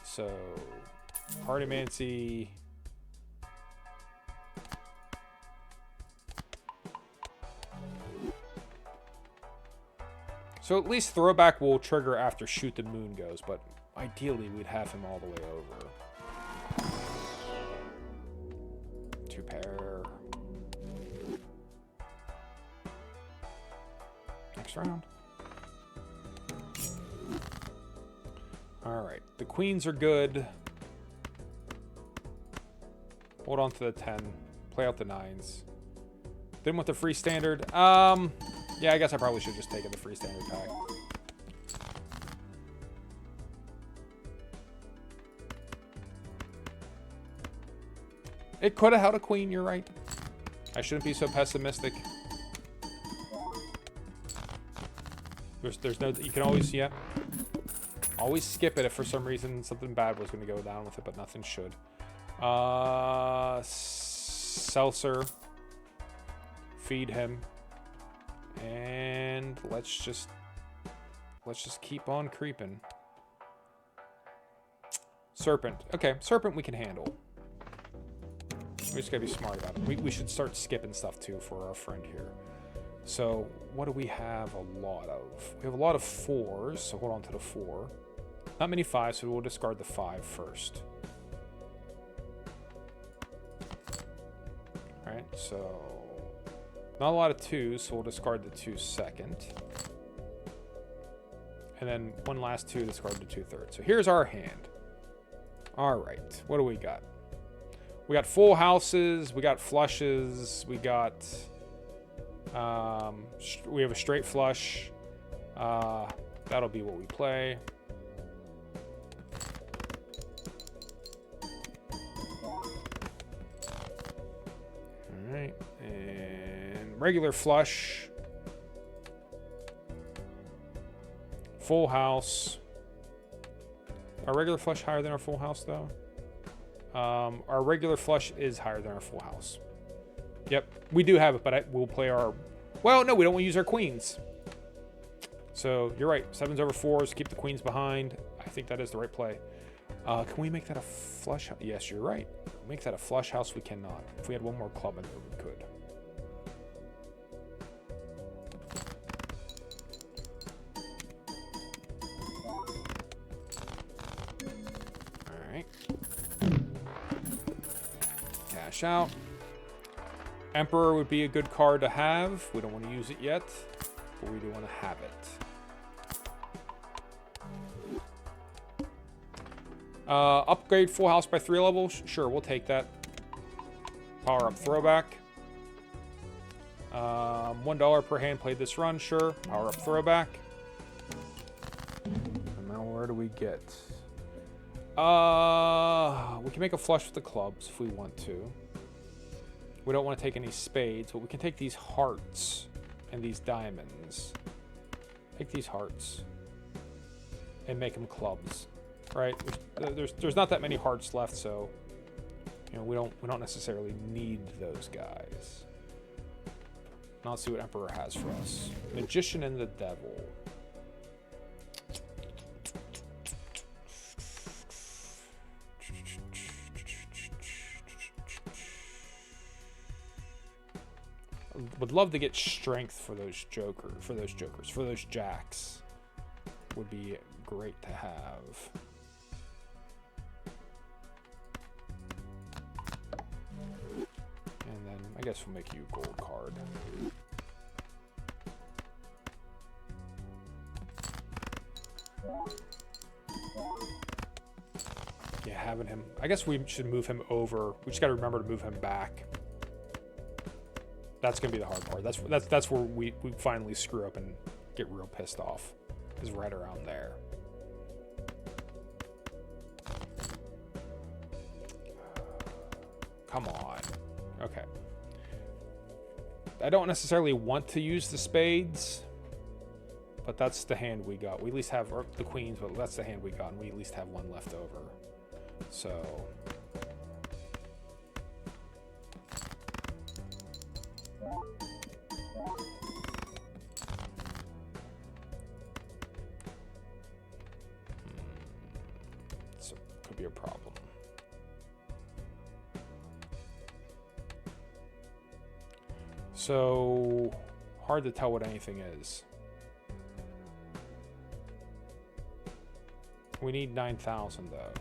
So, Cartomancy. So at least Throwback will trigger after Shoot the Moon goes, but ideally we'd have him all the way over. 2 pair. Next round. All right, the queens are good. Hold on to the 10. Play out the 9s. Then with the free standard. Yeah, I guess I probably should just take the free standard pack. It could have held a queen, you're right. I shouldn't be so pessimistic. There's no, you can always, yeah. Always skip it if for some reason something bad was going to go down with it, but nothing should. Seltzer. Feed him. And let's just keep on creeping. Serpent. Okay, Serpent we can handle. We just gotta be smart about it. We should start skipping stuff too for our friend here. So what do we have a lot of? We have a lot of 4s, so hold on to the 4. Not many 5s, so we'll discard the 5 first. Alright, so not a lot of 2s, so we'll discard the 2 second. And then one last 2, discard the 2 third. So here's our hand. Alright, what do we got? We got full houses, we got flushes, we got we have a straight flush. That'll be what we play. All right, and regular flush, full house. Our regular flush higher than our full house though. Our regular flush is higher than our full house. Yep, we do have it, but we'll play our... Well, no, we don't want to use our queens. So, you're right. 7s over 4s, keep the queens behind. I think that is the right play. Can we make that a flush house? Yes, you're right. Make that a flush house, we cannot. If we had one more club in there, we could. Alright. Cash out. Emperor would be a good card to have. We don't want to use it yet, but we do want to have it. Upgrade full house by 3 levels. Sure, we'll take that. Power up throwback. $1 per hand played this run. Sure. Power up throwback. And now where do we get? We can make a flush with the clubs if we want to. We don't want to take any spades, but we can take these hearts and these diamonds. Take these hearts and make them clubs, right? There's not that many hearts left, so you know we don't necessarily need those guys. Now let's see what Emperor has for us. Magician and the Devil. Would love to get strength for those for those jacks. Would be great to have. And then I guess we'll make you a gold card. Yeah, having him. I guess we should move him over. We just got to remember to move him back. That's gonna be the hard part. That's where we finally screw up and get real pissed off. Is right around there. Come on. Okay. I don't necessarily want to use the spades, but that's the hand we got. We at least have the queens, but that's the hand we got, and we at least have one left over. So. So could be a problem. So hard to tell what anything is. We need 9,000 though.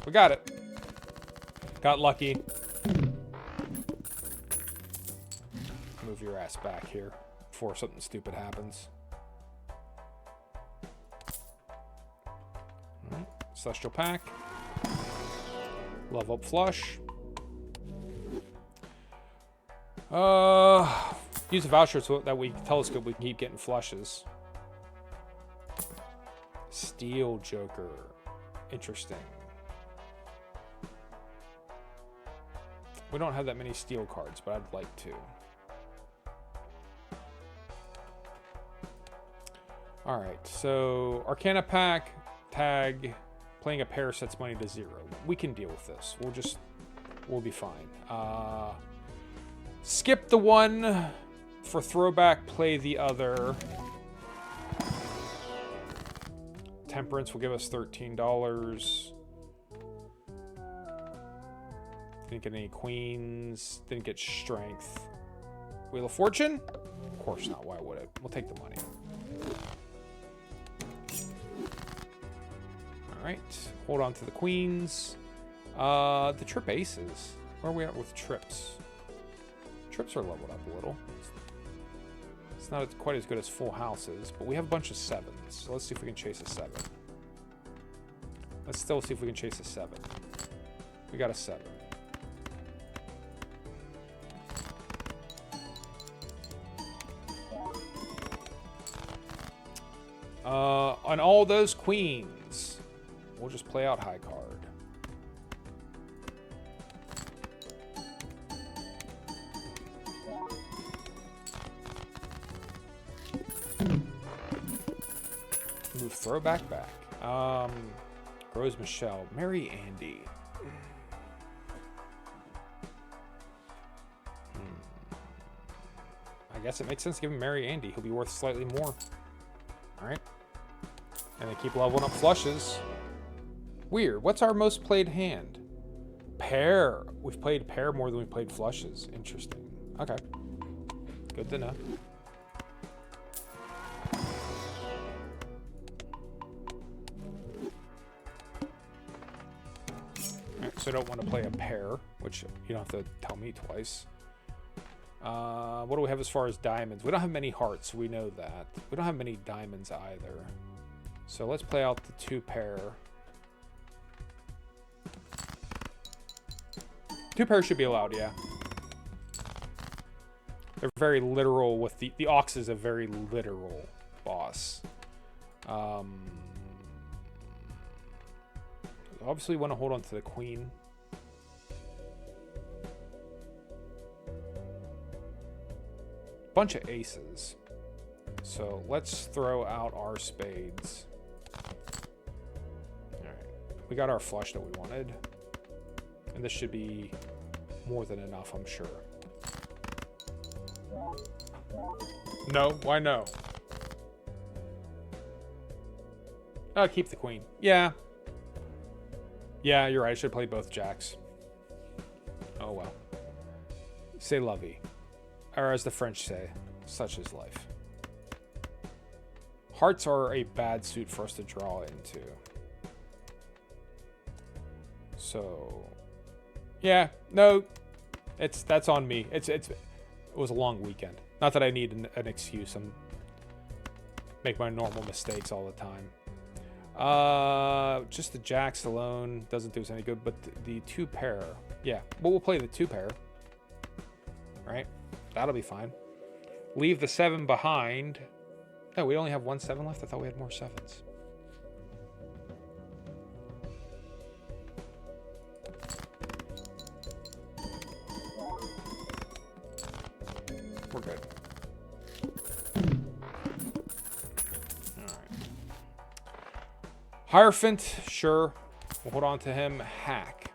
We got it. Got lucky. Move your ass back here before something stupid happens. Alright. Celestial Pack. Level up flush. Use a voucher so that we telescope we can keep getting flushes. Steel Joker. Interesting. We don't have that many steel cards, but I'd like to. Alright, so Arcana Pack, tag, playing a pair sets money to 0. We can deal with this. We'll be fine. Skip the one for throwback, play the other. Temperance will give us $13. Didn't get any queens. Didn't get strength. Wheel of Fortune? Of course not. Why would it? We'll take the money. Alright. Hold on to the queens. The trip aces. Where are we at with trips? Trips are leveled up a little. It's not quite as good as full houses, but we have a bunch of 7s. So let's see if we can chase a 7. Let's still see if we can chase a 7. We got a 7. On all those queens, we'll just play out high card. Move throwback back. Rose Michelle. Marry Andy. I guess it makes sense to give him Marry Andy. He'll be worth slightly more. Alright. And they keep leveling up flushes. Weird. What's our most played hand? Pair. We've played pair more than we've played flushes. Interesting. Okay. Good to know. So I don't want to play a pair, which you don't have to tell me twice. What do we have as far as diamonds? We don't have many hearts, we know that. We don't have many diamonds either. So let's play out the 2 pair. 2 pairs should be allowed, yeah. They're very literal with the Ox is a very literal boss. Obviously want to hold on to the queen. Bunch of aces. So let's throw out our spades. Alright. We got our flush that we wanted. And this should be more than enough, I'm sure. No? Why no? Oh, keep the queen. Yeah. Yeah, you're right. I should play both jacks. Oh, well. C'est la vie. Or as the French say, such is life. Hearts are a bad suit for us to draw into. So, yeah, no, that's on me. It was a long weekend. Not that I need an excuse. I'm make my normal mistakes all the time. Just the jacks alone doesn't do us any good, but the 2 pair, yeah. But we'll play the 2 pair, right? That'll be fine. Leave the 7 behind. No, we only have 1 7 left. I thought we had more 7s. We're good. Hierophant, sure. We'll hold on to him. Hack.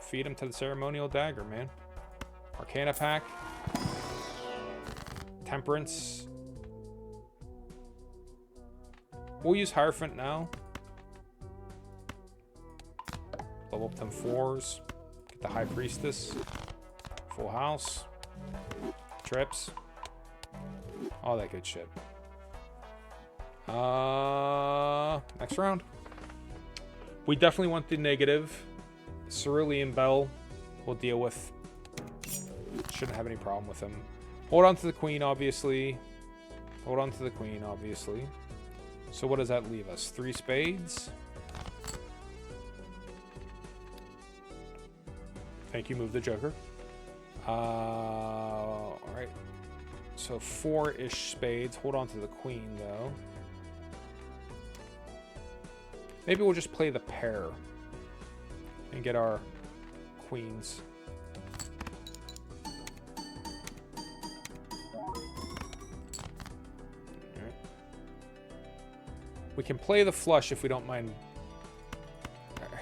Feed him to the ceremonial dagger, man. Arcana Pack. Temperance. We'll use Hierophant now. Level up them 4s. Get the High Priestess. Full house. Trips. All that good shit. Next round. We definitely want the negative. Cerulean Bell we'll deal with. Shouldn't have any problem with him. Hold on to the queen, obviously. Hold on to the queen, obviously. So what does that leave us? 3 spades. Thank you, move the joker. Alright. So 4-ish spades. Hold on to the queen, though. Maybe we'll just play the pair and get our queens. Alright. We can play the flush if we don't mind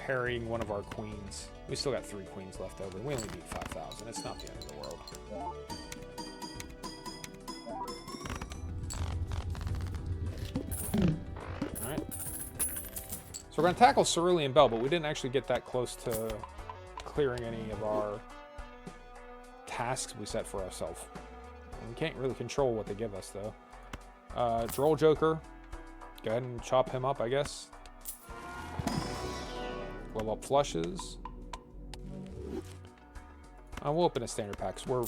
harrying one of our queens. We still got 3 queens left over. We only need 5,000. It's not the end of the world. Alright. So we're going to tackle Cerulean Bell, but we didn't actually get that close to clearing any of our tasks we set for ourselves. We can't really control what they give us, though. Droll Joker. Go ahead and chop him up, I guess. Level up flushes. We'll open a standard pack, 'cause we're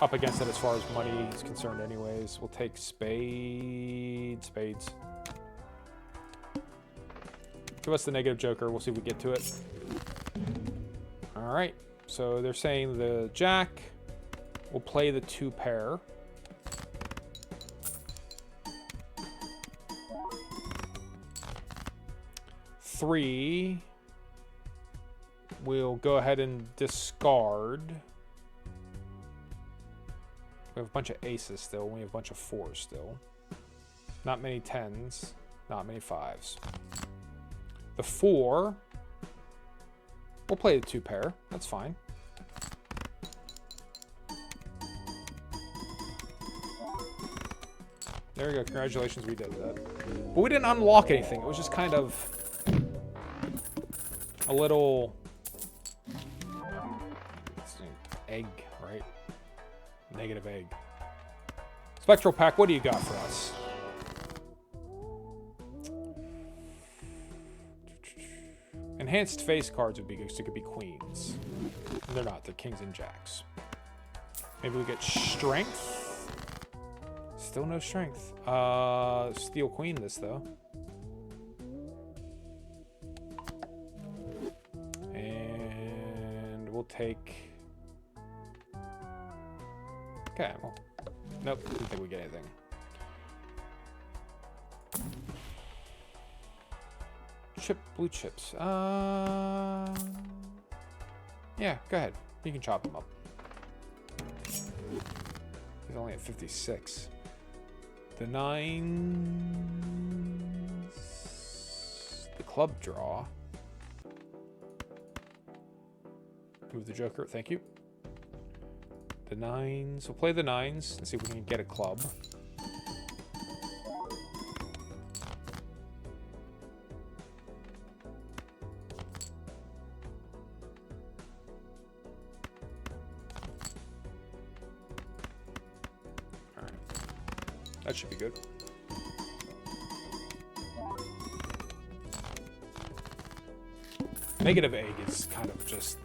up against it as far as money is concerned anyways. We'll take spades. Give us the negative joker. We'll see if we get to it. Alright. So they're saying the jack. We'll play the 2 pair. Three. We'll go ahead and discard. We have a bunch of aces still. We have a bunch of 4s still. Not many 10s. Not many 5s. The 4. We'll play the 2 pair. That's fine. There we go. Congratulations, we did that. But we didn't unlock anything. It was just kind of a little egg, right? Negative egg. Spectral pack, what do you got for us? Enhanced face cards would be good, so it could be queens. And they're not, they're kings and jacks. Maybe we get strength. Still no strength. Steel queen this though. And we'll take... Okay, well, nope, didn't think we get anything. Blue chips. Yeah, go ahead. You can chop them up. He's only at 56. The 9s. The club draw. Move the joker. Thank you. The 9s. We'll play the 9s and see if we can get a club. Alright. That should be good. Negative egg is kind of just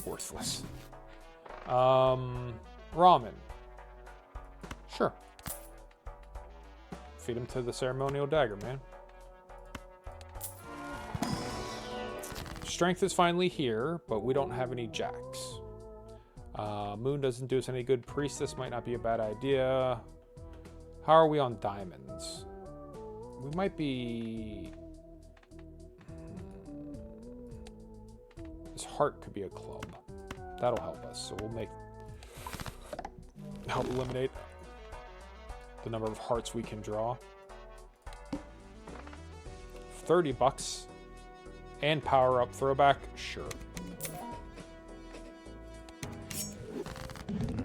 worthless. Ramen. Sure. Feed him to the ceremonial dagger, man. Strength is finally here, but we don't have any jacks. Moon doesn't do us any good. Priestess might not be a bad idea. How are we on diamonds? We might be... This heart could be a club. That'll help us. So we'll help eliminate the number of hearts we can draw. 30 bucks. And power up throwback. Sure.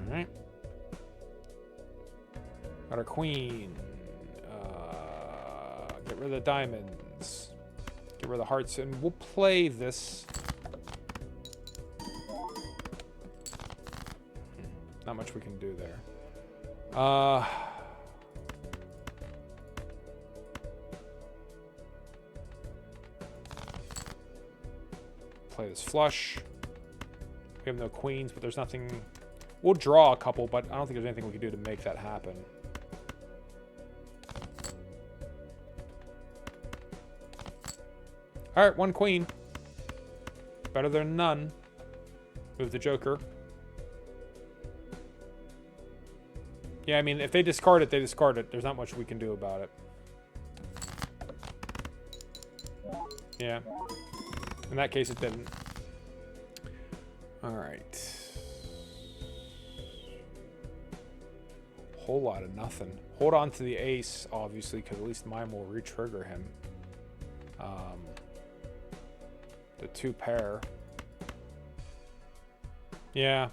Alright. Got our queen. Get rid of the diamonds. Get rid of the hearts. And we'll play this. Not much we can do there. Play this flush. We have no queens, but there's nothing... We'll draw a couple, but I don't think there's anything we can do to make that happen. Alright, 1 queen. Better than none. Move the joker. Yeah, I mean, if they discard it, they discard it. There's not much we can do about it. Yeah. In that case, it didn't. Alright. Whole lot of nothing. Hold on to the ace, obviously, because at least mine will re-trigger him. The 2 pair. Yeah.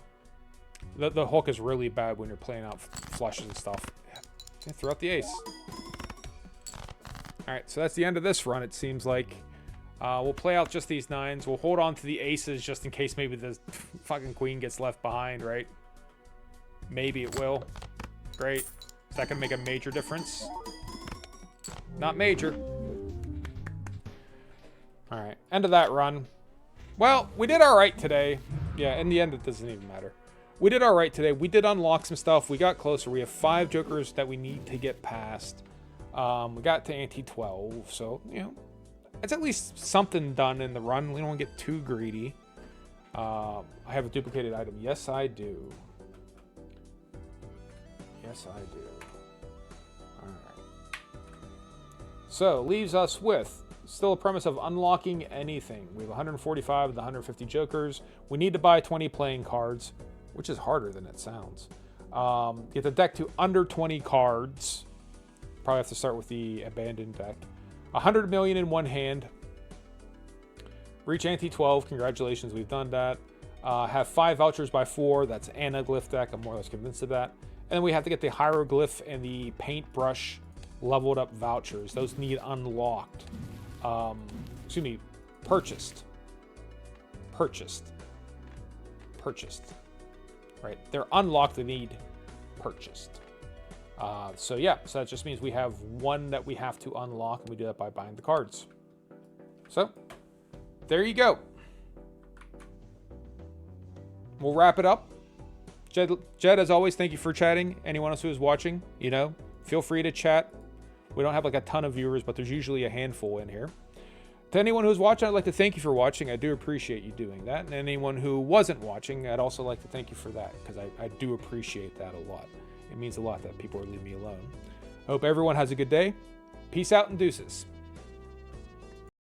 The hook is really bad when you're playing out flushes and stuff. Yeah, throw out the ace. Alright, so that's the end of this run, it seems like. We'll play out just these 9s. We'll hold on to the aces just in case maybe the fucking queen gets left behind, right? Maybe it will. Great. Is that going to make a major difference? Not major. Alright, end of that run. Well, we did alright today. Yeah, in the end, it doesn't even matter. We did alright today. We did unlock some stuff. We got closer. We have 5 jokers that we need to get past. We got to ante 12, so, you know, it's at least something done in the run. We don't get too greedy. I have a duplicated item. Yes, I do. Yes, I do. Alright. So, leaves us with still a premise of unlocking anything. We have 145 of the 150 jokers. We need to buy 20 playing cards, which is harder than it sounds. Get the deck to under 20 cards. Probably have to start with the abandoned deck. 100 million in one hand. Reach ante 12. Congratulations, we've done that. Have 5 vouchers by 4. That's anaglyph deck. I'm more or less convinced of that. And then we have to get the hieroglyph and the paintbrush leveled up vouchers. Those need unlocked. Excuse me, purchased. Purchased. Right, they're unlocked, they need purchased. So yeah, so that just means we have 1 that we have to unlock, and we do that by buying the cards. So, there you go. We'll wrap it up. Jed, as always, thank you for chatting. Anyone else who is watching, you know, feel free to chat. We don't have like a ton of viewers, but there's usually a handful in here. To anyone who's watching, I'd like to thank you for watching. I do appreciate you doing that. And anyone who wasn't watching, I'd also like to thank you for that, because I do appreciate that a lot. It means a lot that people are leaving me alone. I hope everyone has a good day. Peace out and deuces.